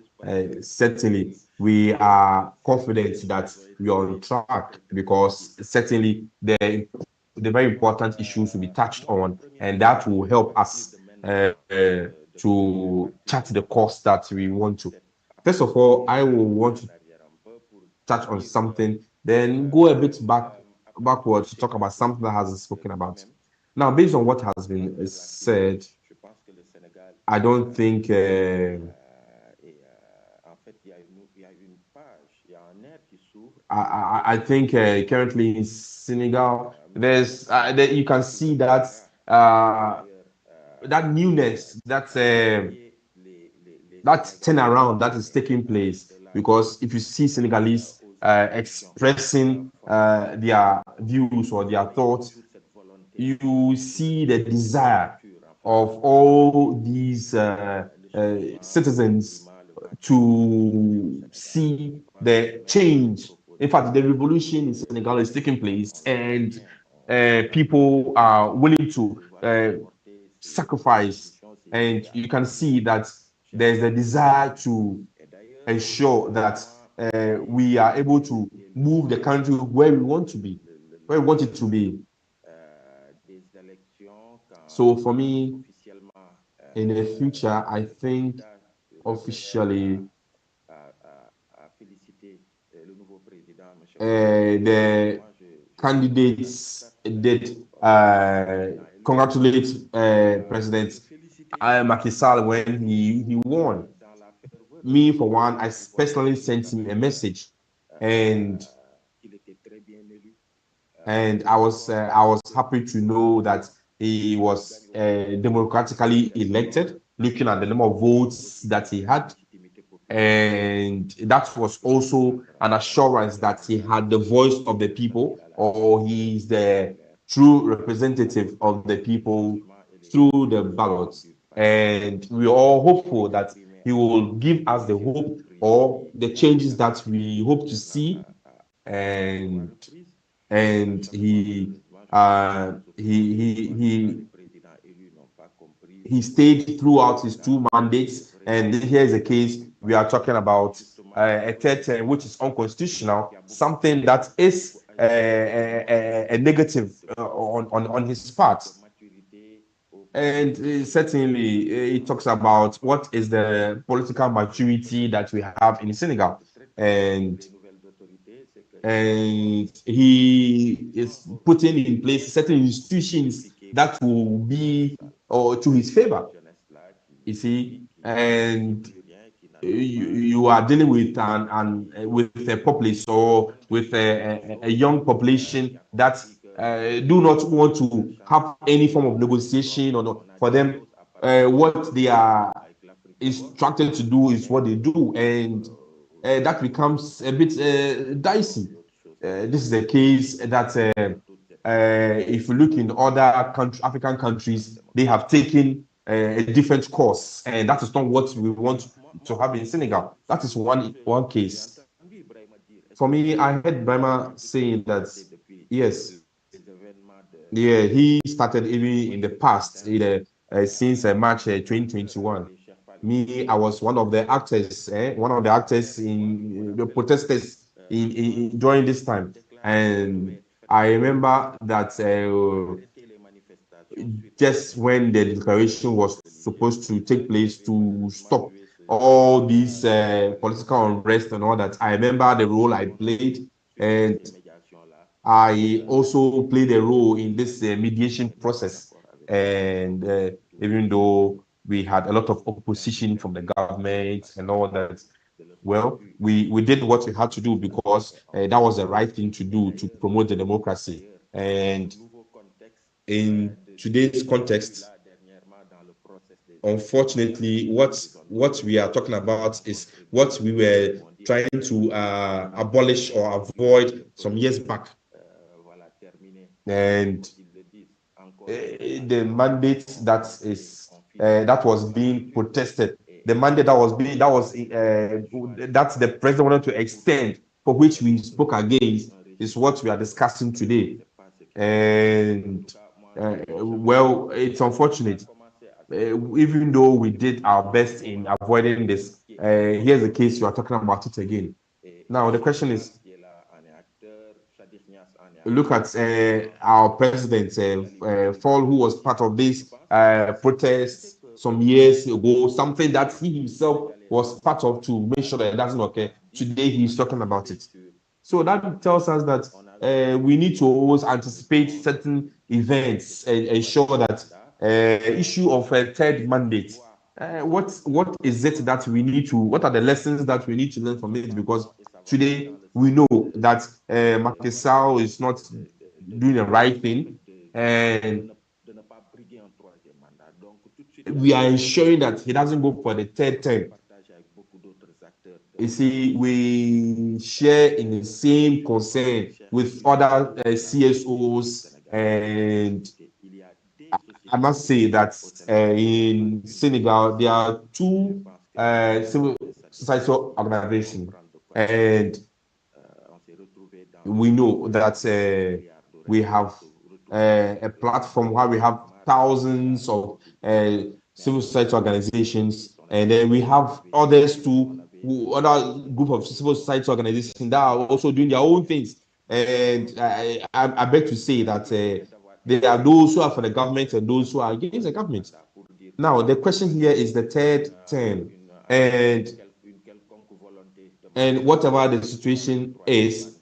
certainly we are confident that we are on track, because certainly the very important issues will be touched on, and that will help us to chart the course that we want to. First of all, I will want to touch on something, then go a bit backwards to talk about something that hasn't spoken about. Now, based on what has been said, I don't think I think currently in Senegal, you can see that that newness, that turnaround that is taking place. Because if you see Senegalese expressing their views or their thoughts, you see the desire of all these citizens to see the change. In fact, the revolution in Senegal is taking place, and people are willing to sacrifice. And you can see that there's a desire to ensure that we are able to move the country where we want to be, where we want it to be. So for me, in the future, I think officially the candidates did congratulate President Macky Sall when he won. Me, for one, I personally sent him a message, and I was happy to know that he was democratically elected, looking at the number of votes that he had. And that was also an assurance that he had the voice of the people, or he is the true representative of the people through the ballots. And we are all hopeful that he will give us the hope or the changes that we hope to see. And he stayed throughout his 2 mandates. And here is a case we are talking about a third term, which is unconstitutional, something that is a negative on his part. And certainly, it talks about what is the political maturity that we have in Senegal. And he is putting in place certain institutions that will be to his favor, you see. And you are dealing with with a populace, or with a young population that do not want to have any form of negotiation, or not. For them, what they are instructed to do is what they do, and that becomes a bit dicey. This is a case that if you look in other African countries, they have taken a different course, and that is not what we want to have in Senegal. That is one case. For me, I heard Brahma saying that yes, yeah, he started even in the past, since March 2021. Me, I was one of the actors, in the protesters during this time. And I remember that just when the declaration was supposed to take place to stop all these political unrest and all that, I remember the role I played. And I also played a role in this mediation process. And even though we had a lot of opposition from the government and all that, well, we did what we had to do, because that was the right thing to do to promote the democracy. And in today's context, unfortunately, what we are talking about is what we were trying to abolish or avoid some years back. And the mandate that was being protested, the mandate that the president wanted to extend, for which we spoke against, is what we are discussing today. And well, it's unfortunate. even though we did our best in avoiding this, here's the case you are talking about it again. Now, the question is, look at our president, Fall, who was part of this protests some years ago, something that he himself was part of to make sure that it doesn't occur. Today, he's talking about it. So that tells us that we need to always anticipate certain events and ensure that issue of a third mandate. What is it that we need to? What are the lessons that we need to learn from it? Because today we know that Macky Sall is not doing the right thing, and we are ensuring that he doesn't go for the third term. You see, we share in the same concern with other CSOs, and I must say that in Senegal there are two civil society organizations, and we know that we have a platform where we have thousands of civil society organizations, and then we have others too, other group of civil society organizations that are also doing their own things. And I beg to say that there are those who are for the government and those who are against the government. Now, the question here is the third term, and whatever the situation is,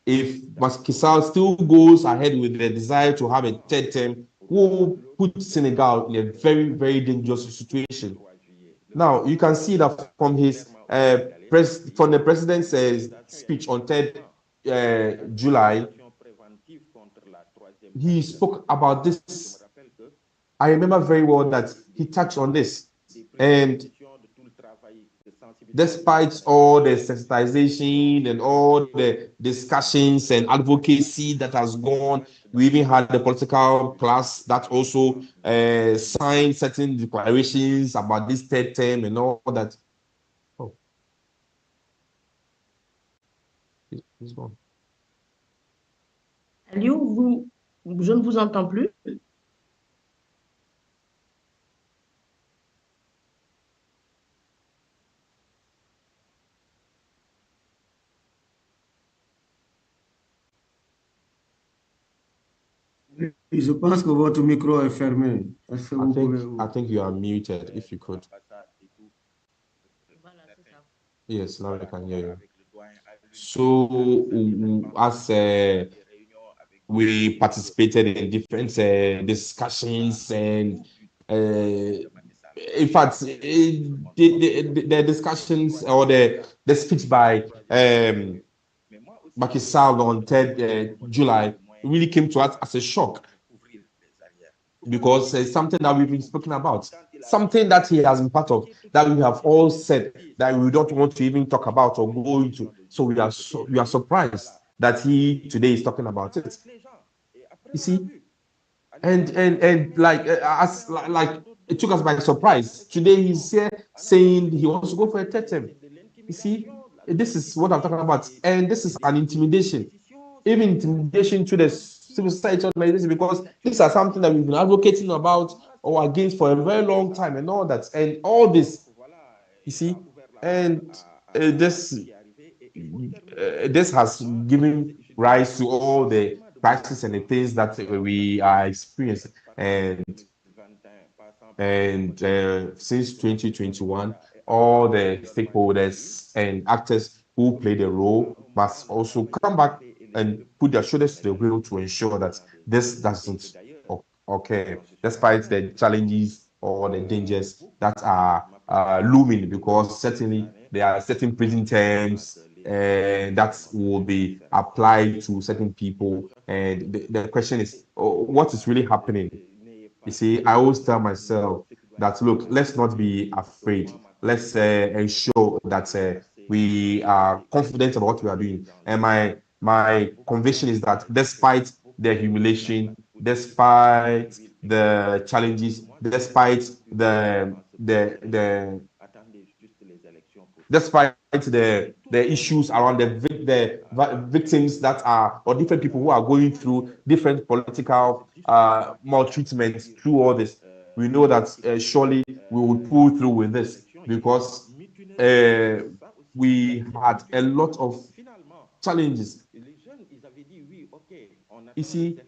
if Macky Sall still goes ahead with the desire to have a third term, will put Senegal in a very, very dangerous situation. Now, you can see that from his from the president's speech on 3rd July, he spoke about this. I remember very well that he touched on this, and despite all the sensitization and all the discussions and advocacy that has gone, we even had the political class that also signed certain declarations about this third term and all that. Oh, he's gone. Aliou, je ne vous entends plus. Je pense que votre micro est fermé. Est-ce que vous pouvez... I think you are muted, if you could. Yes, now I can hear you. So, as we participated in different discussions, and in fact, the discussions or the speech by Macky Sall on 3rd July really came to us as a shock, because it's something that we've been speaking about, something that he has been part of, that we have all said that we don't want to even talk about or go into. So we are surprised that he today is talking about it. You see, and like it took us by surprise. Today he's here saying he wants to go for a third term. You see, this is what I'm talking about, and this is an intimidation, even intimidation to the civil society organization, because these are something that we've been advocating about or against for a very long time, and all that, and all this, you see, and this has given rise to all the crises and the things that we are experiencing, and since 2021, all the stakeholders and actors who played a role must also come back and put their shoulders to the wheel to ensure that this doesn't occur, despite the challenges or the dangers that are looming, because certainly there are certain prison terms that will be applied to certain people. And the question is, what is really happening? You see, I always tell myself that, look, let's not be afraid. Let's ensure that we are confident about what we are doing. And my conviction is that despite the humiliation, despite the challenges, despite the despite the issues around the victims that are, or different people who are going through different political maltreatment through all this, we know that surely we will pull through with this, because we had a lot of challenges. You see,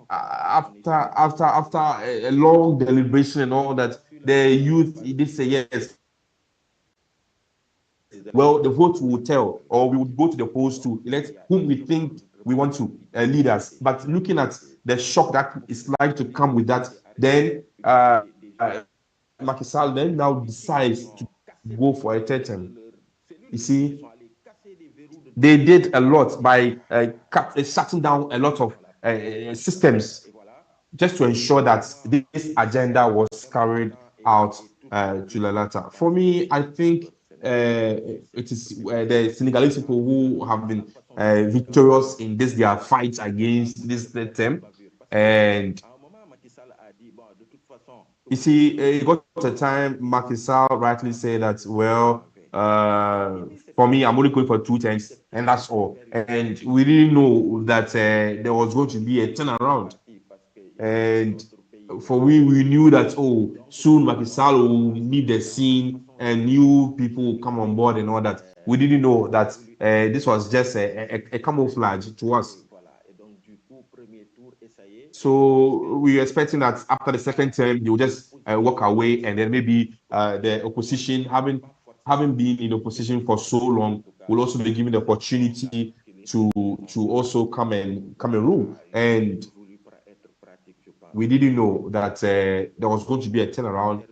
after a long deliberation and all that, the youth did say yes. Well, the vote will tell, or we would go to the polls to elect whom we think we want to lead us. But looking at the shock that is like to come with that, then Macky Sall then now decides to go for a third term. You see, they did a lot by shutting down a lot of systems just to ensure that this agenda was carried out to the latter. For me, I think it is the Senegalese people who have been victorious in this their fight against this term. And you see, it got to a time Macky Sall rightly said that, well, for me, I'm only going for 2 terms, and that's all. And we didn't know that there was going to be a turnaround. And for we knew that, oh, soon Macky Sall will leave the scene and new people will come on board and all that. We didn't know that this was just a camouflage to us. So we were expecting that after the second term, they will just walk away, and then maybe the opposition, having been in opposition for so long, will also be given the opportunity to also come and rule. And we didn't know that there was going to be a turnaround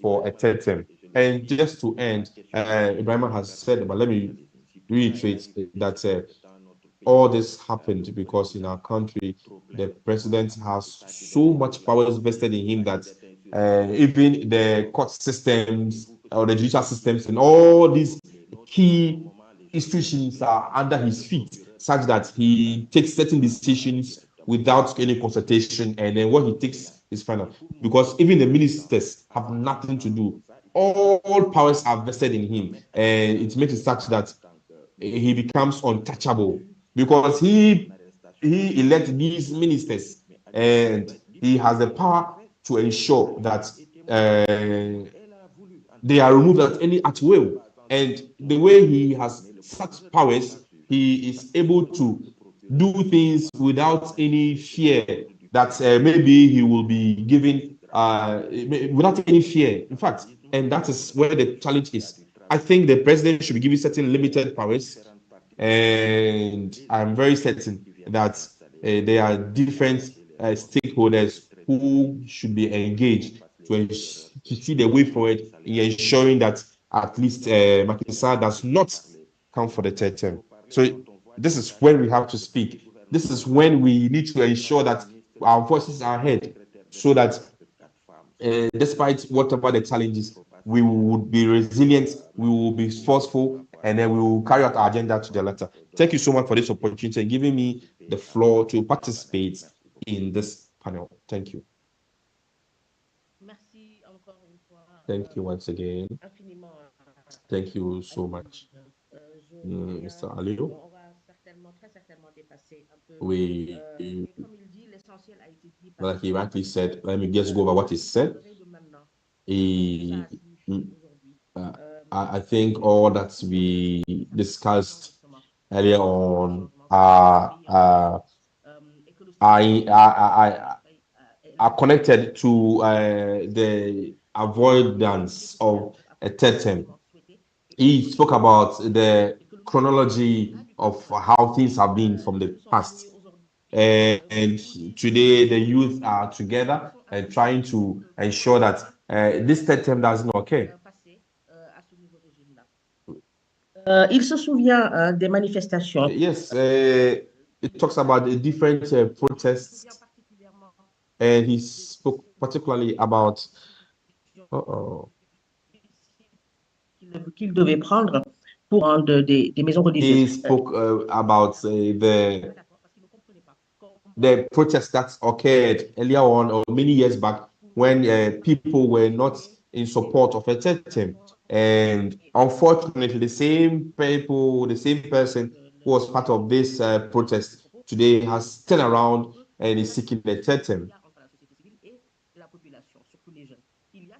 for a third term. And just to end, Ibrahim has said, but let me reiterate that all this happened because in our country, the president has so much powers vested in him that even the court systems or the judicial systems and all these key institutions are under his feet, such that he takes certain decisions without any consultation, and then what he takes is final. Because even the ministers have nothing to do. All powers are vested in him, and it makes it such that he becomes untouchable, because he elects these ministers, and he has the power to ensure that they are removed at will. And the way he has such powers, he is able to do things without any fear that maybe he will be given without any fear. In fact, and that is where the challenge is. I think the president should be given certain limited powers, and I'm very certain that there are different stakeholders who should be engaged to see the way forward in ensuring that at least Macky Sall does not come for the third term. So this is when we have to speak. This is when we need to ensure that our voices are heard, so that despite whatever the challenges, we will be resilient, we will be forceful, and then we will carry out our agenda to the letter. Thank you so much for this opportunity and giving me the floor to participate in this panel. Thank you. Thank you once again. Thank you so much, Mr. Alio. We, like he rightly said, let me just go over what he said. He, I think all that we discussed earlier on are connected to the avoidance of a third term. He spoke about the chronology of how things have been from the past. And today the youth are together and trying to ensure that this third term doesn't occur. Il se souvient des manifestations. Yes, it talks about the different protests, and he spoke particularly about qu'il devait prendre pour rendre des maisons religieuses. He spoke about the protests that occurred earlier on or many years back when people were not in support of a third term. And unfortunately, the same people, the same person who was part of this protest today has turned around and is seeking a third term.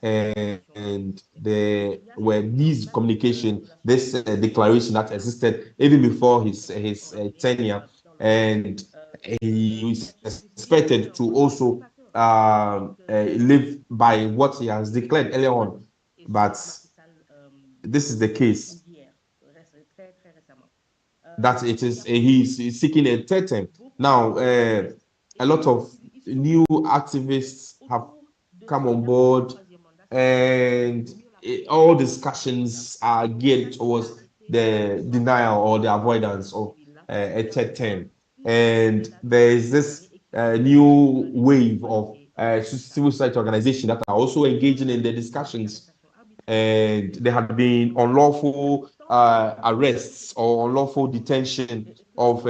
And there were these communication, this declaration that existed even before his tenure, and he is expected to also live by what he has declared earlier on. But this is the case that it is he's seeking a third term. Now, a lot of new activists have come on board, and all discussions are geared towards the denial or the avoidance of a third term. And there is this new wave of civil society organizations that are also engaging in the discussions, and there had been unlawful arrests or unlawful detention of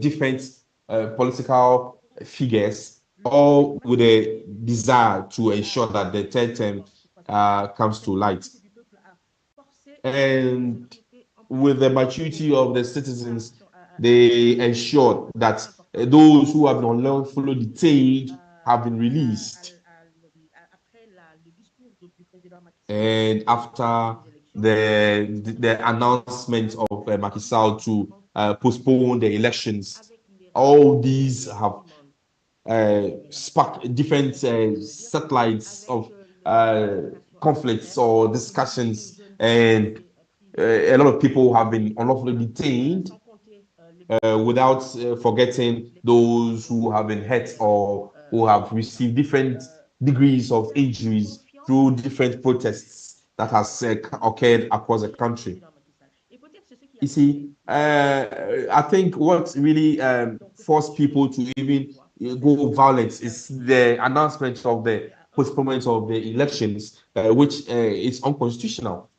different political figures, all with a desire to ensure that the third term comes to light. And with the maturity of the citizens, they ensured that those who have been unlawfully detained have been released. And after the announcement of Macky Sall to postpone the elections, all these have sparked different satellites of conflicts or discussions, and a lot of people have been unlawfully detained, without forgetting those who have been hurt or who have received different degrees of injuries through different protests that has occurred across the country. You see, I think what really forced people to even go violent is the announcement of the postponement of the elections, which is unconstitutional.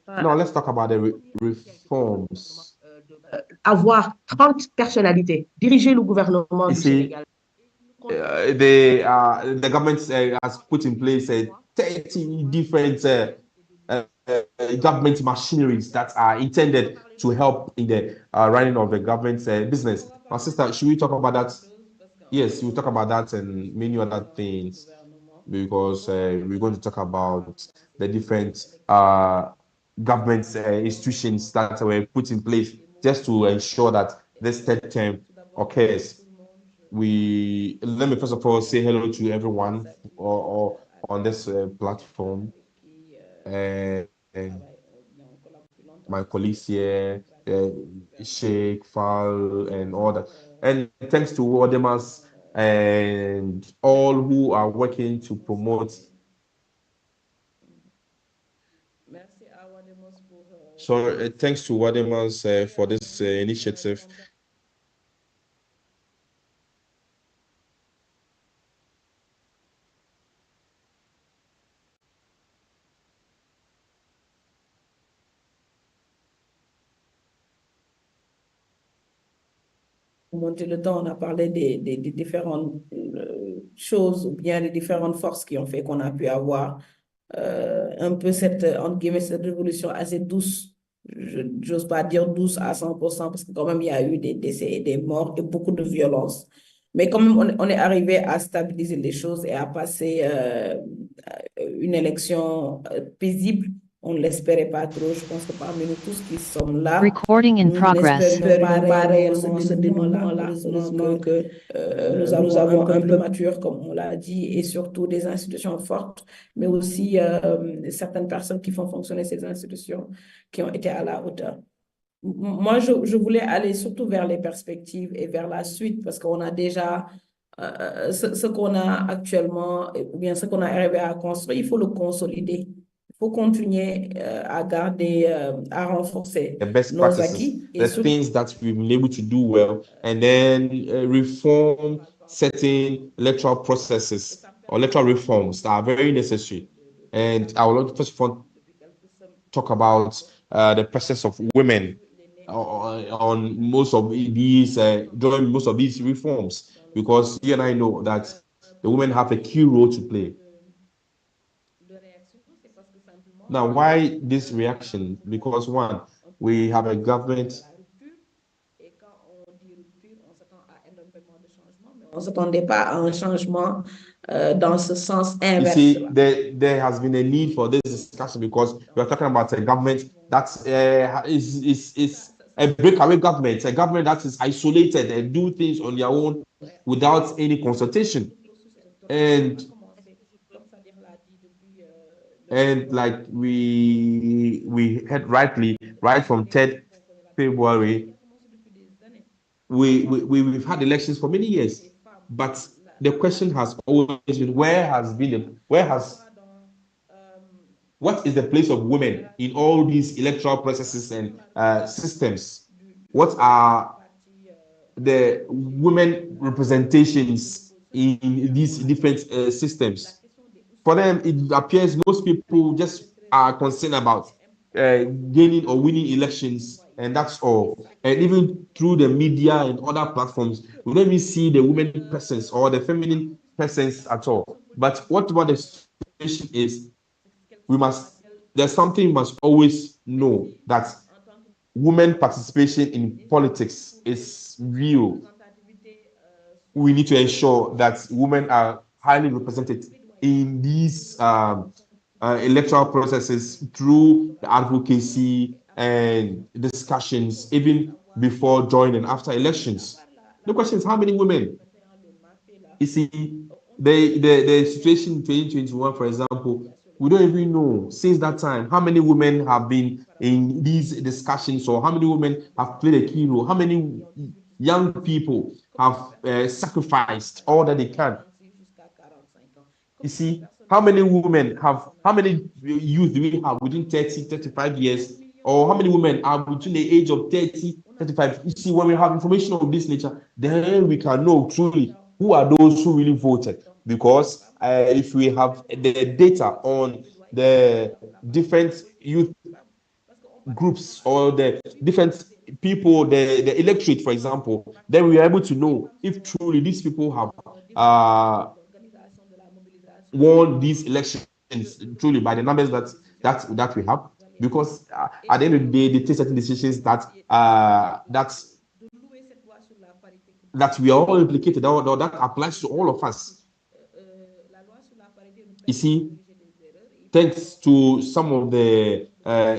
Now, let's talk about the reforms. Avoir 30 personnalités, diriger le gouvernement You du see, Sénégal. the government has put in place 30 different government machineries that are intended to help in the running of the government's business. My sister, should we talk about that? Yes, we'll talk about that and many other things, because we're going to talk about the different government institutions that were put in place just to ensure that this third term occurs. Let me first of all say hello to everyone or on this platform, and my colleagues here, Sheikh, Fal, and all that. And thanks to Odemas and all who are working to promote. So thanks to Wademas for this initiative. Monter le temps, on a parlé des différentes choses ou bien des différentes forces qui ont fait qu'on a pu avoir un peu cette, entre guillemets, cette révolution assez douce. J'ose pas dire douce à 100% parce que quand même il y a eu des décès et des morts et beaucoup de violence. Mais quand même, on est arrivé à stabiliser les choses et à passer une élection paisible. On ne l'espérait pas trop. Je pense que parmi nous tous qui sommes là, Recording in nous progress. n'espérions pas réellement ce dénouement-là. Heureusement que nous avons un peu mature, comme on l'a dit, et surtout des institutions fortes, mais aussi certaines personnes qui font fonctionner ces institutions qui ont été à la hauteur. Moi, je voulais aller surtout vers les perspectives et vers la suite parce qu'on a déjà ce qu'on a actuellement, ou bien ce qu'on a arrivé à construire, il faut le consolider. Il faut continuer à garder, à renforcer The best nos practices, acquis et the surtout things that we've been able to do well, and then reform certain electoral processes or electoral reforms that are very necessary. And I would like to first of all talk about the presence of women on most of these during most of these reforms, because you and I know that the women have a key role to play. Now, why this reaction? Because one, we have a government. On ne s'attendait pas à un changement dans ce sens You inverse. see, there has been a need for this discussion because we are talking about a government that is a breakaway government, a government that is isolated and do things on their own without any consultation. And like we had rightly, right from 3rd February, we've had elections for many years, but the question has always been what is the place of women in all these electoral processes and systems? What are the women representations in these different systems? For them, it appears most people just are concerned about gaining or winning elections, and that's all. And even through the media and other platforms, we don't even see the women presence or the feminine presence at all. But what about the situation is, there's something we must always know, that women participation in politics is real. We need to ensure that women are highly represented in these electoral processes through the advocacy and discussions, even before, during, and after elections. The question is, how many women? You see, the situation in 2021, for example, we don't even know since that time how many women have been in these discussions, or how many women have played a key role, how many young people have sacrificed all that they can. You see, how many youth do we have within 30, 35 years? Or how many women are between the age of 30, 35? You see, when we have information of this nature, then we can know truly who are those who really voted. Because if we have the data on the different youth groups or the different people, the electorate, for example, then we are able to know if truly these people have won these elections truly by the numbers that we have. Because at the end of the day, they take certain decisions that we are all implicated, or that applies to all of us. You see, thanks to some of the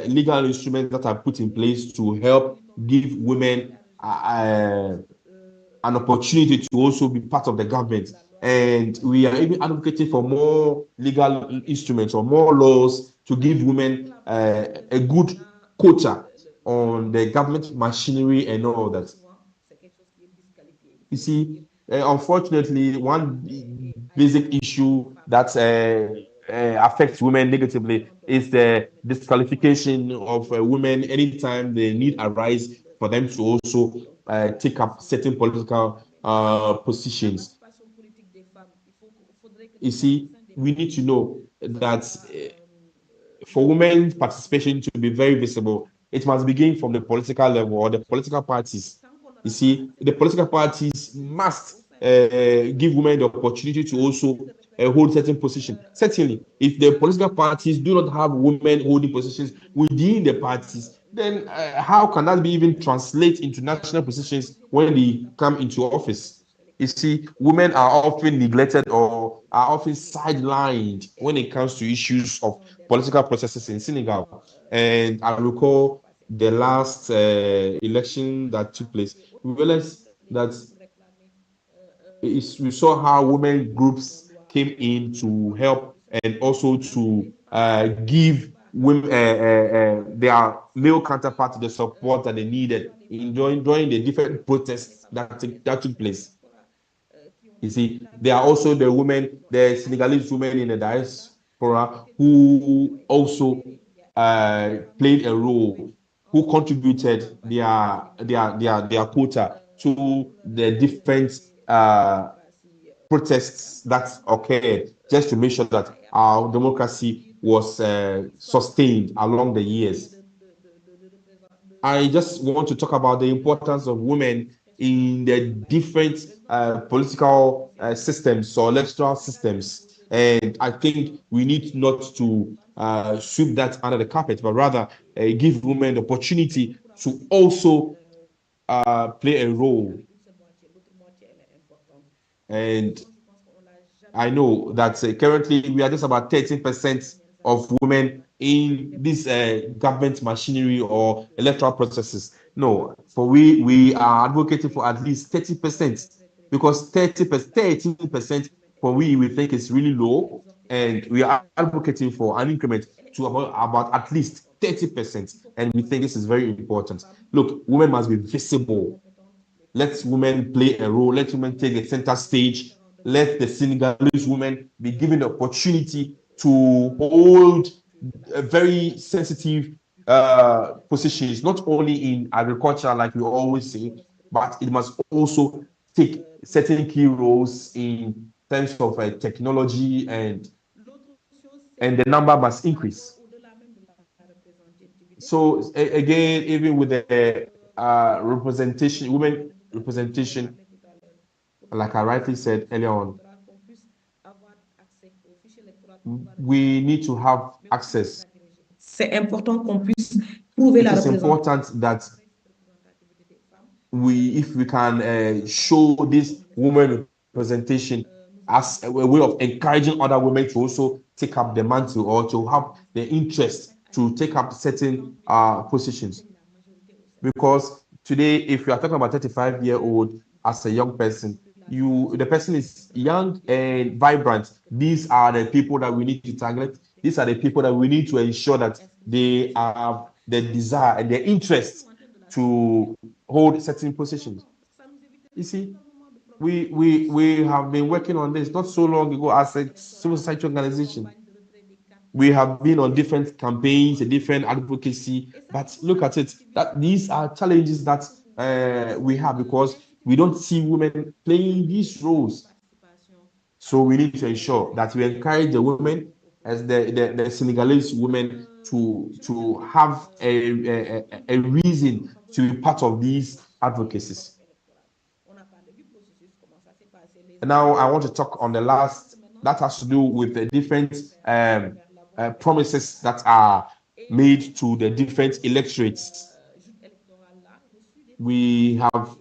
legal instruments that are put in place to help give women an opportunity to also be part of the government. And we are even advocating for more legal instruments or more laws to give women a good quota on the government machinery and all that. You see, unfortunately, one basic issue that affects women negatively is the disqualification of women anytime the need arises for them to also take up certain political positions. You see, we need to know that for women's participation to be very visible, it must begin from the political level or the political parties. You see, the political parties must give women the opportunity to also hold certain positions. Certainly, if the political parties do not have women holding positions within the parties, then how can that be even translate into national positions when they come into office? You see, women are often neglected or are often sidelined when it comes to issues of political processes in Senegal. And I recall the last election that took place, we realized that we saw how women groups came in to help and also to give women their male counterparts the support that they needed in during the different protests that took place. You see, there are also the women, the Senegalese women in the diaspora who also played a role, who contributed their quota to the different protests that occurred, just to make sure that our democracy was sustained along the years. I just want to talk about the importance of women in the different political systems or electoral systems. And I think we need not to sweep that under the carpet, but rather give women the opportunity to also play a role. And I know that currently we are just about 13% of women in this government machinery or electoral processes. No, for we are advocating for at least 30%, because 13% for we think is really low, and we are advocating for an increment to about at least 30%, and we think this is very important. Look, women must be visible. Let women play a role. Let women take the center stage. Let the Senegalese women be given the opportunity to hold very sensitive positions, not only in agriculture, like we always say, but it must also take certain key roles in terms of technology, and the number must increase. So again, even with the representation, women representation, like I rightly said earlier on, we need to have access. C'est important qu'on puisse prouver It la is important that if we can show this women representation as a way of encouraging other women to also take up the mantle or to have the interest to take up certain positions. Because today, if you are talking about 35-year-old as a young person, the person is young and vibrant. These are the people that we need to target. These are the people that we need to ensure that they have the desire and the interest to hold certain positions. You see, we have been working on this not so long ago as a civil society organization. We have been on different campaigns, a different advocacy, but look at it, that these are challenges that we have, because we don't see women playing these roles. So we need to ensure that we encourage the women, as the Senegalese women, to have a reason to be part of these advocacies. Now I want to talk on the last, that has to do with the different promises that are made to the different electorates. We have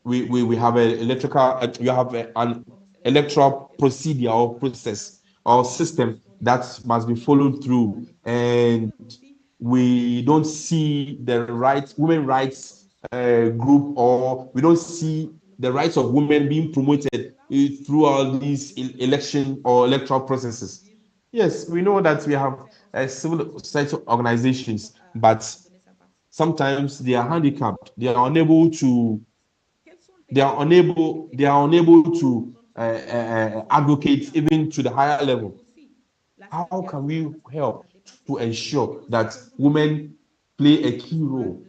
an electoral procedure or process or system that must be followed through, and we don't see the women rights group, or we don't see the rights of women being promoted throughout these election or electoral processes. Yes, we know that we have civil society organizations, but sometimes they are handicapped. They are unable to advocate even to the higher level. How can we help to ensure that women play a key role?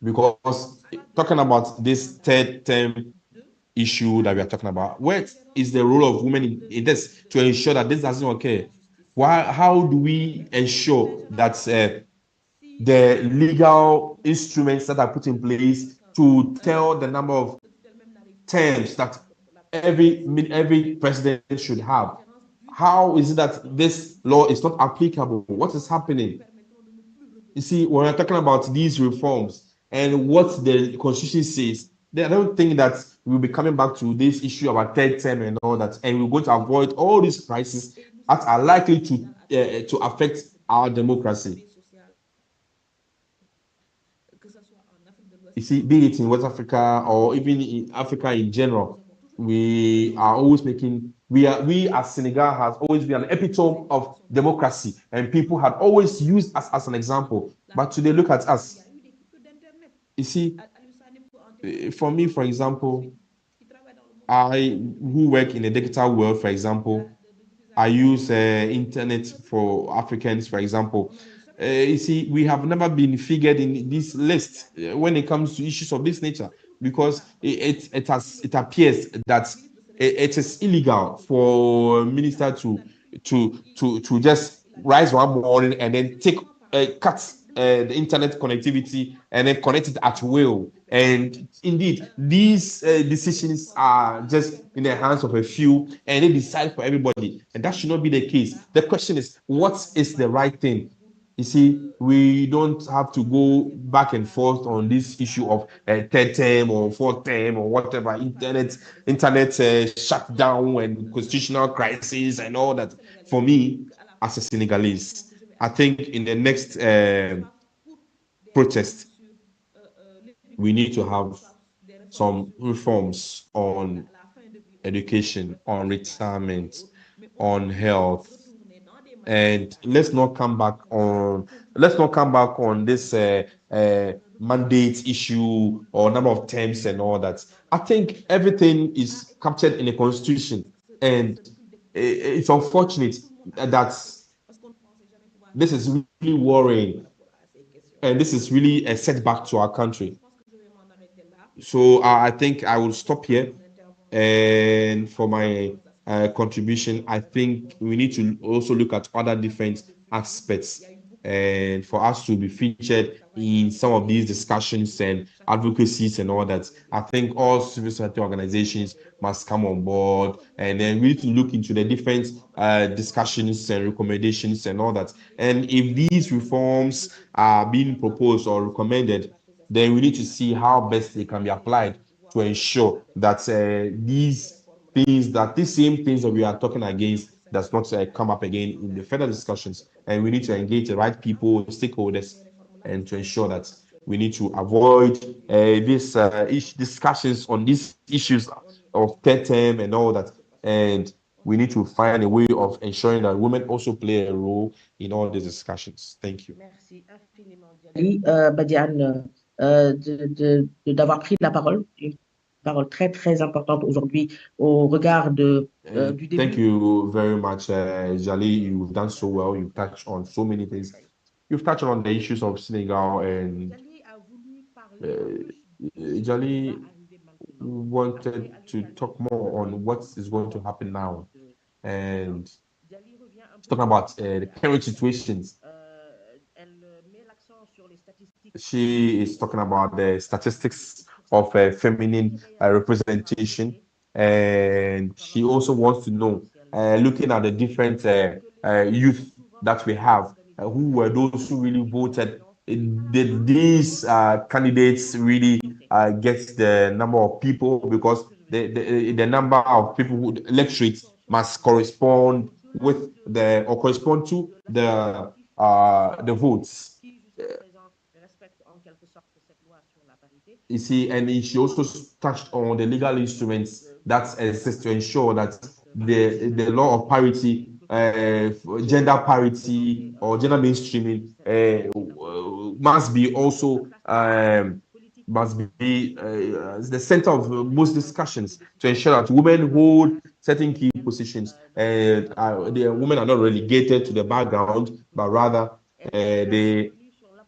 Because talking about this third term issue that we are talking about, what is the role of women in this to ensure that this doesn't occur? How do we ensure that the legal instruments that are put in place to tell the number of terms that every president should have? How is it that this law is not applicable? What is happening? You see, when we're talking about these reforms and what the constitution says, I don't think that we'll be coming back to this issue about third term and all that, and we're going to avoid all these crises that are likely to affect our democracy. You see, be it in West Africa or even in Africa in general, we as Senegal has always been an epitome of democracy, and people had always used us as an example. But today, look at us. You see, for me, for example, who work in the digital world, for example, I use internet for Africans, for example. You see, we have never been figured in this list when it comes to issues of this nature, because it appears that it is illegal for a minister to just rise one morning and then take cuts the internet connectivity and then connect it at will. And indeed, these decisions are just in the hands of a few, and they decide for everybody. And that should not be the case. The question is, what is the right thing? You see, we don't have to go back and forth on this issue of third term or fourth term or whatever, internet shutdown and constitutional crisis and all that. For me, as a Senegalese, I think in the next protest, we need to have some reforms on education, on retirement, on health, and let's not come back on this mandate issue or number of terms and all that. I think everything is captured in the constitution, and it's unfortunate that this is really worrying, and this is really a setback to our country. So I think I will stop here. And for my contribution, I think we need to also look at other different aspects and for us to be featured in some of these discussions and advocacies and all that. I think all civil society organizations must come on board, and then we need to look into the different discussions and recommendations and all that. And if these reforms are being proposed or recommended, then we need to see how best they can be applied to ensure that these same things that we are talking against does not come up again in the further discussions. And we need to engage the right people, stakeholders, and to ensure that we need to avoid these discussions on these issues of third term and all that. And we need to find a way of ensuring that women also play a role in all these discussions. Thank you. Merci infiniment, Djali. Badiane, d'avoir pris la parole, une parole très, très importante aujourd'hui au regard du début. Thank you very much, Jali. You've done so well. You've touched on so many things. You've touched on the issues of Senegal, and Jali wanted to talk more on what is going to happen now. And talking about the current situations. She is talking about the statistics of feminine representation, and she also wants to know, looking at the different youth that we have, who were those who really voted. Did these candidates really get the number of people? Because the number of people who electorate must correspond with or correspond to the votes. You see, and she also touched on the legal instruments that exist to ensure that the law of parity, gender parity or gender mainstreaming must be also the center of most discussions to ensure that women hold certain key positions. The women are not relegated to the background, but rather they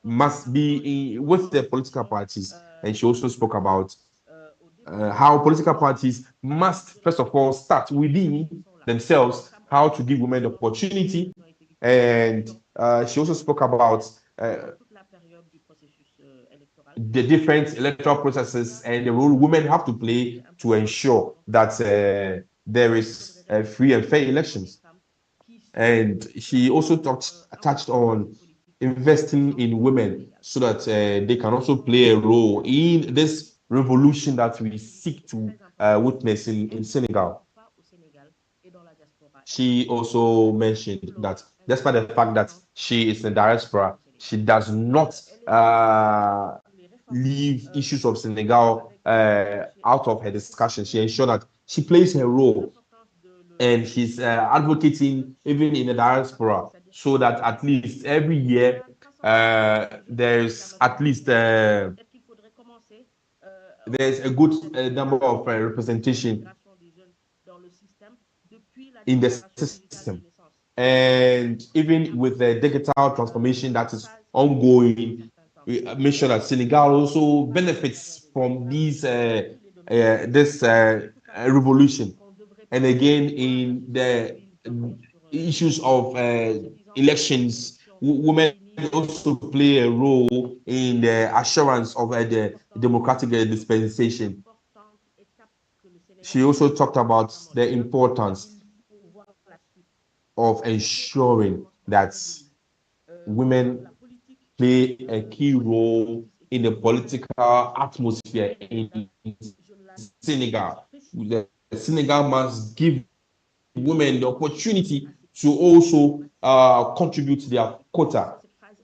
must be with the political parties. And she also spoke about how political parties must, first of all, start within themselves, how to give women the opportunity. And she also spoke about the different electoral processes and the role women have to play to ensure that there is free and fair elections. And she also touched on investing in women so that they can also play a role in this revolution that we seek to witness in Senegal. She also mentioned that despite the fact that she is in diaspora, she does not leave issues of Senegal out of her discussion. She ensured that she plays her role, and she's advocating even in the diaspora, so that at least every year there's at least there's a good number of representation in the system. And even with the digital transformation that is ongoing, we make sure that Senegal also benefits from this revolution. And again, in the issues of elections, women also play a role in the assurance of the democratic dispensation. She also talked about the importance of ensuring that women play a key role in the political atmosphere in Senegal. Senegal must give women the opportunity to also contribute to their quota.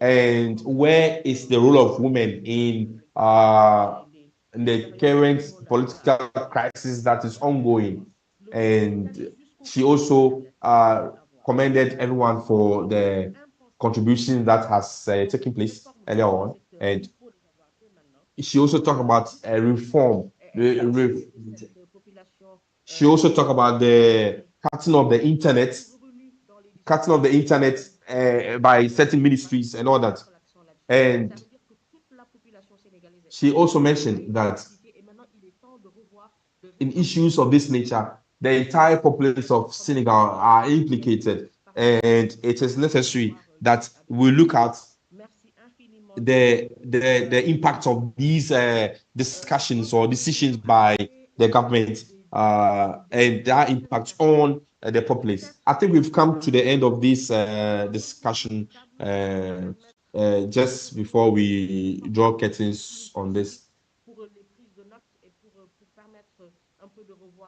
And where is the role of women in the current political crisis that is ongoing? And she also commended everyone for the contribution that has taken place earlier on. And she also talked about a reform. She also talked about the cutting of the internet, by certain ministries and all that. And she also mentioned that in issues of this nature, the entire populace of Senegal are implicated, and it is necessary that we look at the impact of these discussions or decisions by the government and their impact on the populace. I think we've come to the end of this discussion. Just before we draw curtains on this,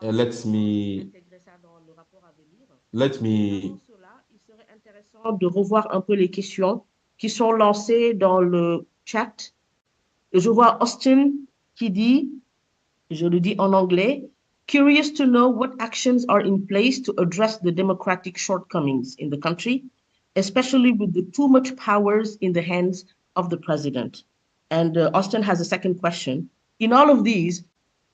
let me de revoir un peu les questions qui sont lancées dans le chat. Je vois Austin qui dit, je le dis en anglais, curious to know what actions are in place to address the democratic shortcomings in the country, especially with the too much powers in the hands of the president. And Austin has a second question. In all of these,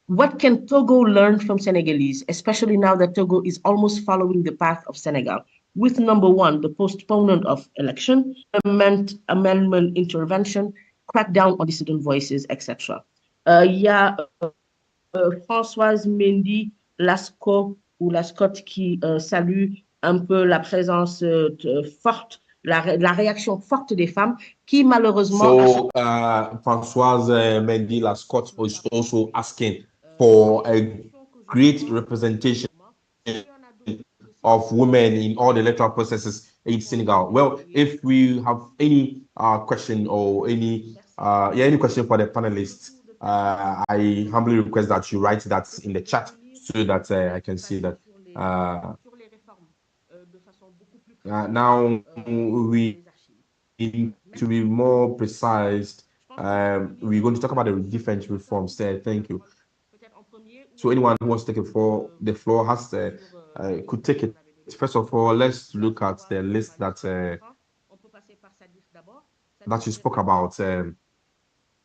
what can Togo learn from Senegalese, especially now that Togo is almost following the path of Senegal? With number one, the postponement of election, amendment intervention, crackdown on dissident voices, etc. Il y a Françoise Mendy Lascot ou Lascott qui salue un peu la présence forte, la réaction forte des femmes qui malheureusement... So Françoise Mendy Lascott was also asking for a great representation of women in all the electoral processes in Senegal. Well, if we have any question or any question for the panelists, I humbly request that you write that in the chat so that I can see that. Now we need to be more precise. We're going to talk about the different reforms there. Thank you. So anyone who wants to take the floor has could take it. First of all, let's look at the list that you spoke about.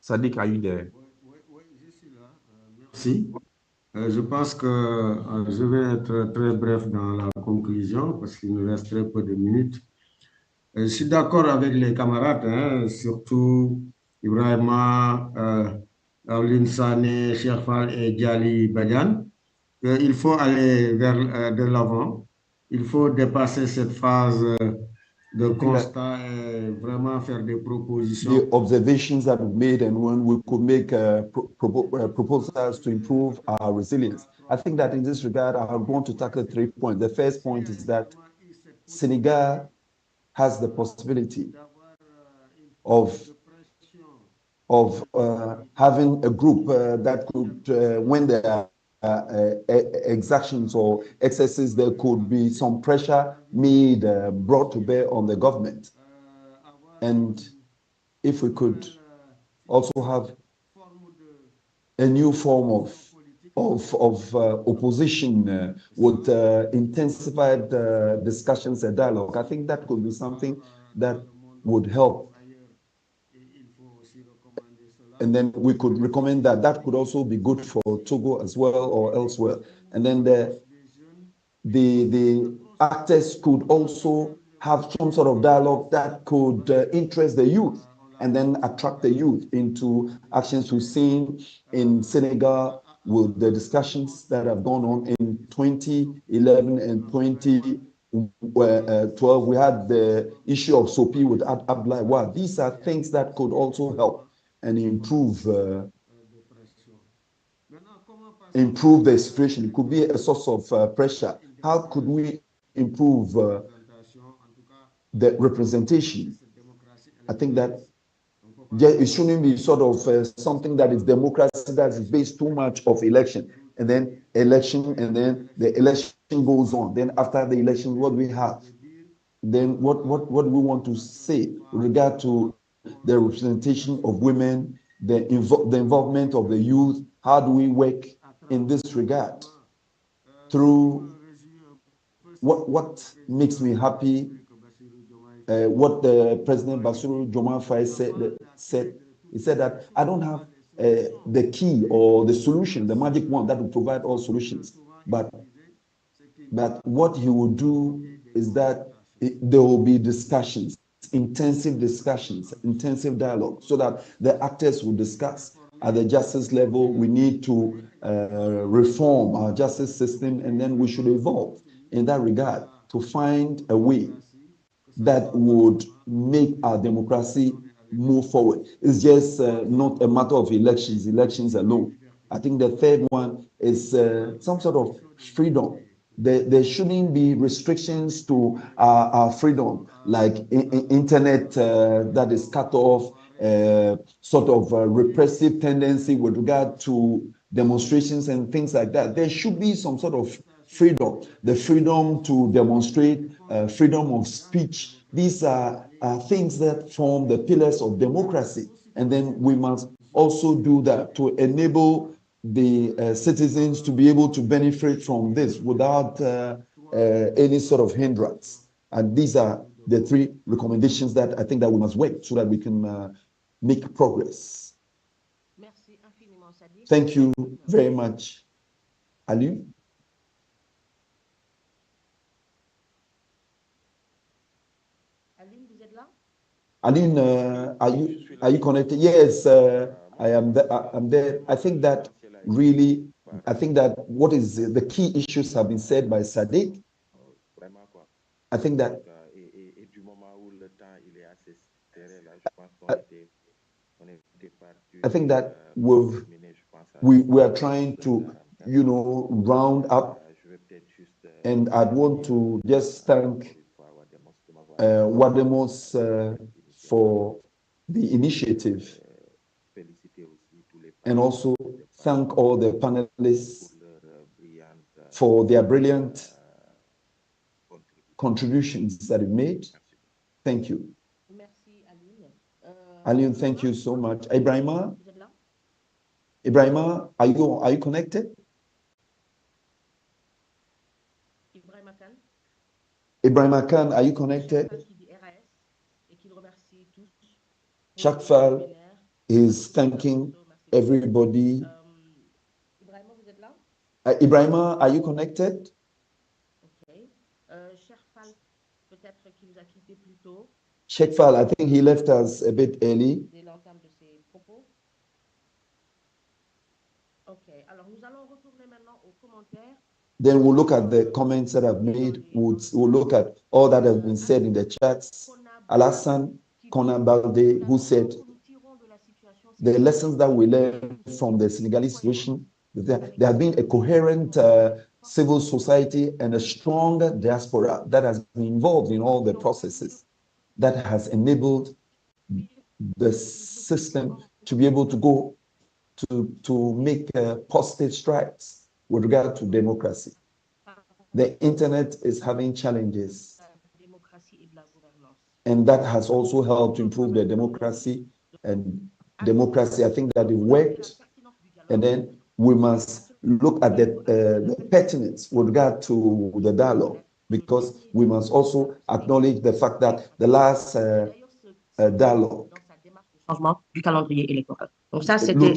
Sadiq, are you there? Oui, je suis là. Merci. Je pense que je vais être très bref dans la conclusion parce qu'il nous reste très peu de minutes. Je suis d'accord avec les camarades, hein, surtout Ibrahima, Aulin Sane, Cherfal et Djali Badian. Il faut aller vers de l'avant. Il faut dépasser cette phase de constat et vraiment faire des propositions. The observations that we've made and when we could make proposals to improve our resilience. I think that in this regard, I want to tackle 3 points. The first point is that Senegal has the possibility of having a group that could, when there are exactions or excesses, there could be some pressure made, brought to bear on the government. And if we could also have a new form of opposition with intensified discussions and dialogue, I think that could be something that would help. And then we could recommend that. That could also be good for Togo as well or elsewhere. And then the actors could also have some sort of dialogue that could interest the youth and then attract the youth into actions we've seen in Senegal with the discussions that have gone on in 2011 and 2012 12, we had the issue of Sopi with Abdullah. Wow, these are things that could also help and improve the situation. It could be a source of pressure. How could we improve the representation? I think that it shouldn't be sort of something that is democracy that is based too much of election, and then the election goes on. Then after the election, what we have? Then what do we want to say with regard to the representation of women, the involvement of the youth? How do we work in this regard? Through what makes me happy, what the President Bassirou Diomaye Faye said, he said that I don't have the key or the solution, the magic one that will provide all solutions, but what he will do is that there will be discussions, intensive dialogue, so that the actors will discuss at the justice level. We need to reform our justice system, and then we should evolve in that regard to find a way that would make our democracy move forward. It's just not a matter of elections alone. I think the third one is some sort of freedom. There shouldn't be restrictions to our freedom, like internet that is cut off, sort of repressive tendency with regard to demonstrations and things like that. There should be some sort of freedom, the freedom to demonstrate, freedom of speech. These are things that form the pillars of democracy. And then we must also do that to enable the citizens to be able to benefit from this without any sort of hindrance. And these are the three recommendations that I think that we must work so that we can make progress. Thank you very much, Ali. Aline, are you connected? Yes, I am. I'm there. I think that really, I think that what is the key issues have been said by Sadiq. I think that. I think that we are trying to, round up, and I'd want to just thank Wademos for the initiative, and also thank all the panelists for their brilliant contributions that it made. Thank you. Aline, thank you so much. Ibrahima, are you connected? Ibrahima Khan, are you connected? Chakfal is thanking everybody. Ibrahima, are you connected? Okay. Chakfal, peut-être qu'il nous a quitté plus tôt. Chakfal, I think he left us a bit early. Dès l'entame de ses propos. Okay. Alors, nous allons retourner maintenant aux commentaires. Then we'll look at the comments that I've made. We'll look at all that has been said in the chats. Alassane Konabalde, who said, the lessons that we learned from the Senegalese situation, there has been a coherent civil society and a strong diaspora that has been involved in all the processes that has enabled the system to be able to go to make positive strides with regard to democracy. The internet is having challenges, and that has also helped improve the democracy. And democracy, I think that it worked. And then we must look at the pertinence with regard to the dialogue, because we must also acknowledge the fact that the last dialogue, looking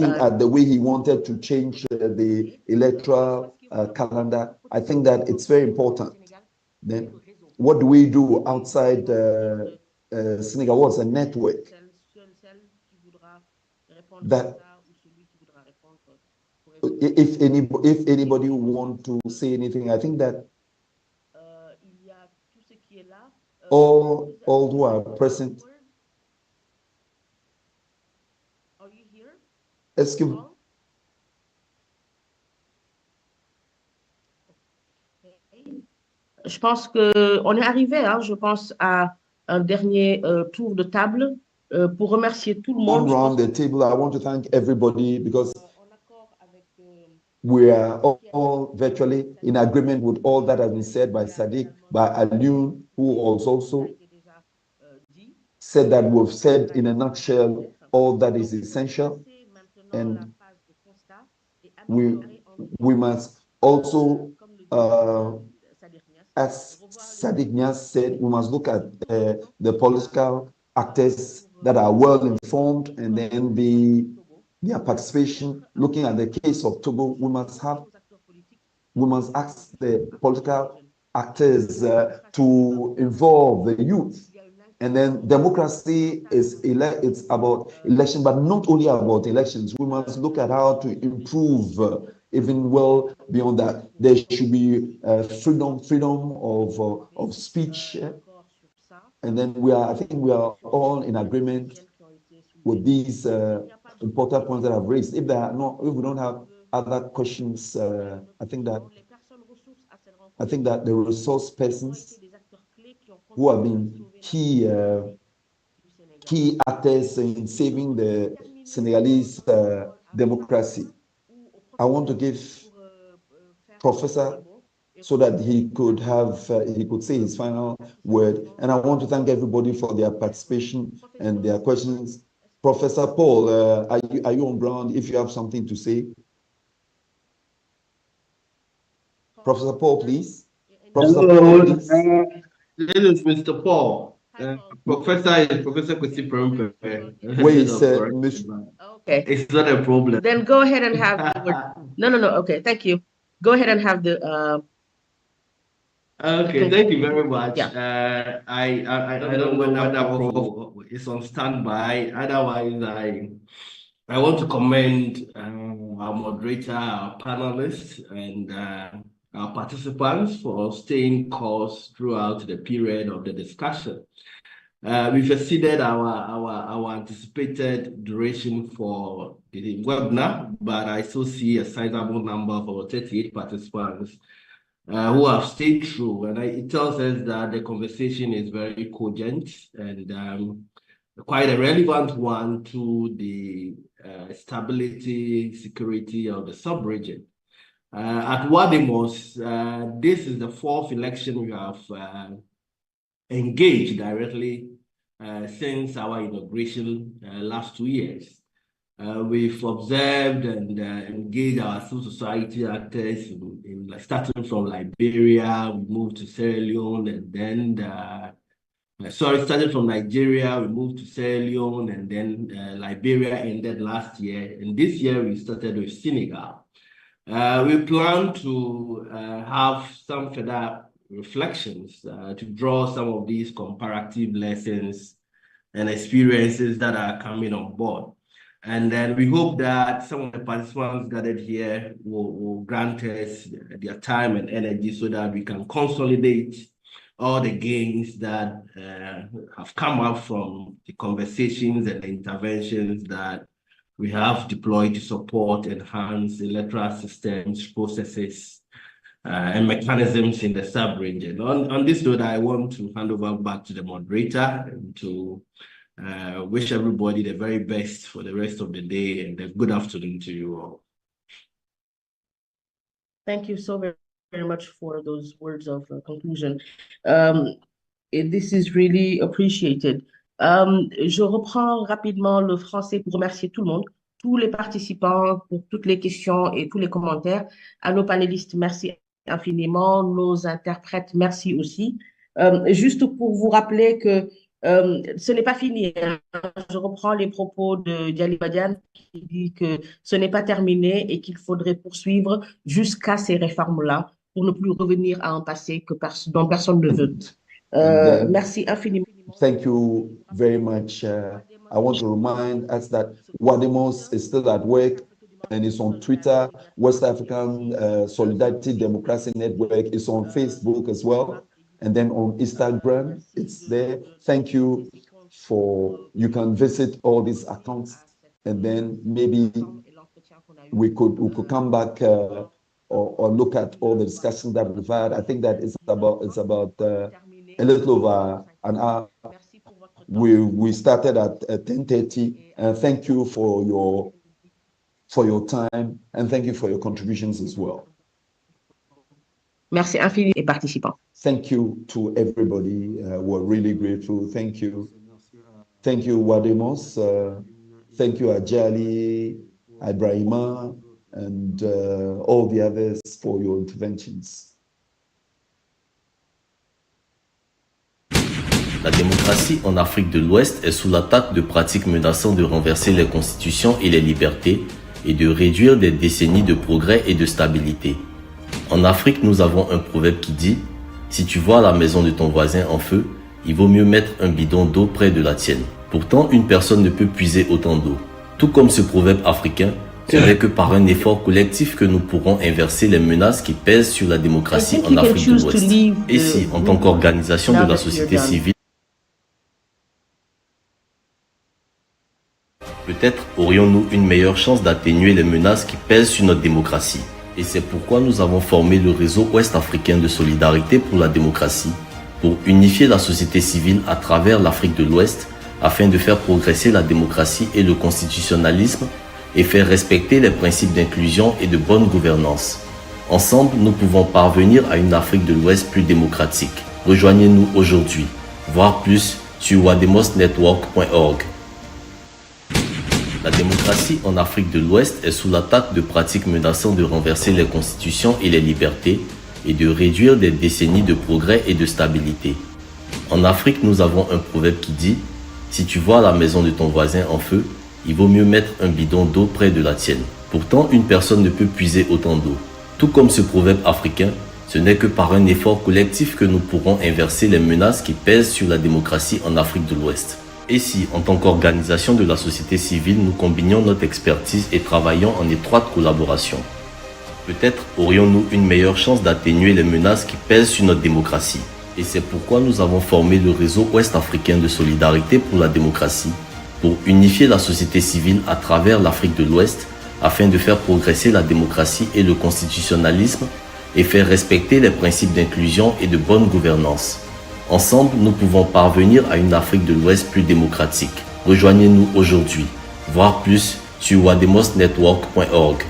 at the way he wanted to change the electoral calendar, I think that it's very important. Then what do we do outside Senegal? Was a network that if anybody want to say anything, I think that all who are present. Est-ce que Je pense qu'on est arrivé, hein, je pense, à un dernier tour de table pour remercier tout le one monde. round the table, I want to thank everybody because we are all virtually in agreement with all that has been said by Sadiq, by Alioune, who also said that we've said in a nutshell all that is essential. And we must also, as Sadiq Nias said, we must look at the political actors that are well informed and then their participation. Looking at the case of Togo, we must ask the political actors to involve the youth. And then democracy it's about election, but not only about elections. We must look at how to improve even well beyond that. There should be freedom of speech. And then I think we are all in agreement with these important points that I've raised. If we don't have other questions, I think that the resource persons who have been key actors in saving the Senegalese democracy. I want to give Professor so that he could say his final word. And I want to thank everybody for their participation and their questions. Professor Paul, are you on ground? If you have something to say, Professor Paul, please. Professor Hello, Paul, please. This is Mr. Paul. Professor is Professor Kwesi Prempe. Where is Mr. Okay. It's not a problem. Then go ahead and have the word. No. Okay, thank you. Go ahead and have the. Okay, thank you very much. Yeah. I don't know whether Prof is on standby. Otherwise, I want to commend our moderator, our panelists, and our participants for staying course throughout the period of the discussion. We've exceeded our anticipated duration for the webinar, but I still see a sizable number of our 38 participants who have stayed through, and it tells us that the conversation is very cogent and quite a relevant one to the stability, security of the sub-region. At Wadimos, this is the fourth election we have engaged directly since our inauguration last 2 years. We've observed and engaged our civil society actors starting from Liberia, we moved to Sierra Leone, and then started from Nigeria, we moved to Sierra Leone, and then Liberia ended last year. And this year we started with Senegal. We plan to have some further reflections to draw some of these comparative lessons and experiences that are coming on board. And then we hope that some of the participants gathered here will grant us their time and energy so that we can consolidate all the gains that have come up from the conversations and the interventions that we have deployed to support, enhance electoral systems, processes, and mechanisms in the sub-region. On this note, I want to hand over back to the moderator and to wish everybody the very best for the rest of the day, and a good afternoon to you all. Thank you so very much for those words of conclusion. This is really appreciated. Je reprends rapidement le français pour remercier tout le monde, tous les participants pour toutes les questions et tous les commentaires. À nos panélistes, merci infiniment. Nos interprètes, merci aussi. Juste pour vous rappeler que ce n'est pas fini. Je reprends les propos de Diali Badian qui dit que ce n'est pas terminé et qu'il faudrait poursuivre jusqu'à ces réformes-là pour ne plus revenir à un passé dont personne ne veut. Merci infiniment. Thank you very much. I want to remind us that Wadimos is still at work and is on Twitter. West African Solidarity Democracy Network is on Facebook as well. And then on Instagram, it's there. Thank you you can visit all these accounts, and then maybe we could come back or look at all the discussions that we've had. I think that it's about a little over an hour. We started at 10:30, and thank you for your time, and thank you for your contributions as well. Merci infiniment et participants. Thank you to everybody. We're really grateful. Thank you. Thank you, Wademos. Thank you, Ajali, Ibrahima, and all the others for your interventions. La démocratie en Afrique de l'Ouest est sous l'attaque de pratiques menaçant de renverser les constitutions et les libertés et de réduire des décennies de progrès et de stabilité. En Afrique, nous avons un proverbe qui dit « Si tu vois la maison de ton voisin en feu, il vaut mieux mettre un bidon d'eau près de la tienne. » Pourtant, une personne ne peut puiser autant d'eau. Tout comme ce proverbe africain, ce n'est que par un effort collectif que nous pourrons inverser les menaces qui pèsent sur la démocratie en Afrique de l'Ouest. Et si, en tant qu'organisation de la société civile, peut-être aurions-nous une meilleure chance d'atténuer les menaces qui pèsent sur notre démocratie. Et c'est pourquoi nous avons formé le réseau ouest-africain de solidarité pour la démocratie, pour unifier la société civile à travers l'Afrique de l'Ouest, afin de faire progresser la démocratie et le constitutionnalisme et faire respecter les principes d'inclusion et de bonne gouvernance. Ensemble, nous pouvons parvenir à une Afrique de l'Ouest plus démocratique. Rejoignez-nous aujourd'hui. Voir plus sur wademosnetwork.org. La démocratie en Afrique de l'Ouest est sous l'attaque de pratiques menaçant de renverser les constitutions et les libertés et de réduire des décennies de progrès et de stabilité. En Afrique, nous avons un proverbe qui dit « Si tu vois la maison de ton voisin en feu, il vaut mieux mettre un bidon d'eau près de la tienne. » Pourtant, une personne ne peut puiser autant d'eau. Tout comme ce proverbe africain, ce n'est que par un effort collectif que nous pourrons inverser les menaces qui pèsent sur la démocratie en Afrique de l'Ouest. Et si, en tant qu'organisation de la société civile, nous combinions notre expertise et travaillons en étroite collaboration, peut-être aurions-nous une meilleure chance d'atténuer les menaces qui pèsent sur notre démocratie. Et c'est pourquoi nous avons formé le réseau ouest-africain de solidarité pour la démocratie, pour unifier la société civile à travers l'Afrique de l'Ouest, afin de faire progresser la démocratie et le constitutionnalisme et faire respecter les principes d'inclusion et de bonne gouvernance. Ensemble, nous pouvons parvenir à une Afrique de l'Ouest plus démocratique. Rejoignez-nous aujourd'hui. Voir plus sur wademosnetwork.org.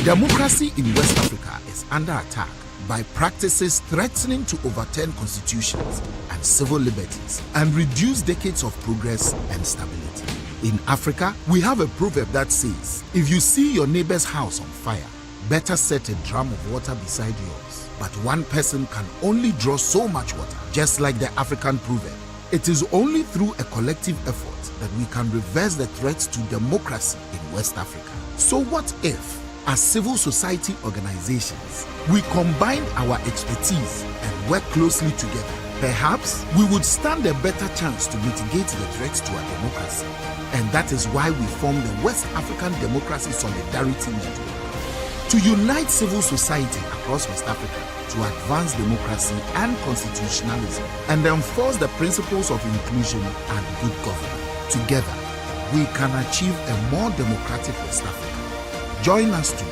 Democracy in West Africa is under attack by practices threatening to overturn constitutions and civil liberties and reduce decades of progress and stability. In Africa, we have a proverb that says, if you see your neighbor's house on fire, better set a drum of water beside yours. But one person can only draw so much water, just like the African proverb. It is only through a collective effort that we can reverse the threats to democracy in West Africa. So what if, as civil society organizations, we combine our expertise and work closely together? Perhaps we would stand a better chance to mitigate the threats to our democracy. And that is why we formed the West African Democracy Solidarity Network, to unite civil society across West Africa to advance democracy and constitutionalism and enforce the principles of inclusion and good governance. Together, we can achieve a more democratic West Africa. Join us to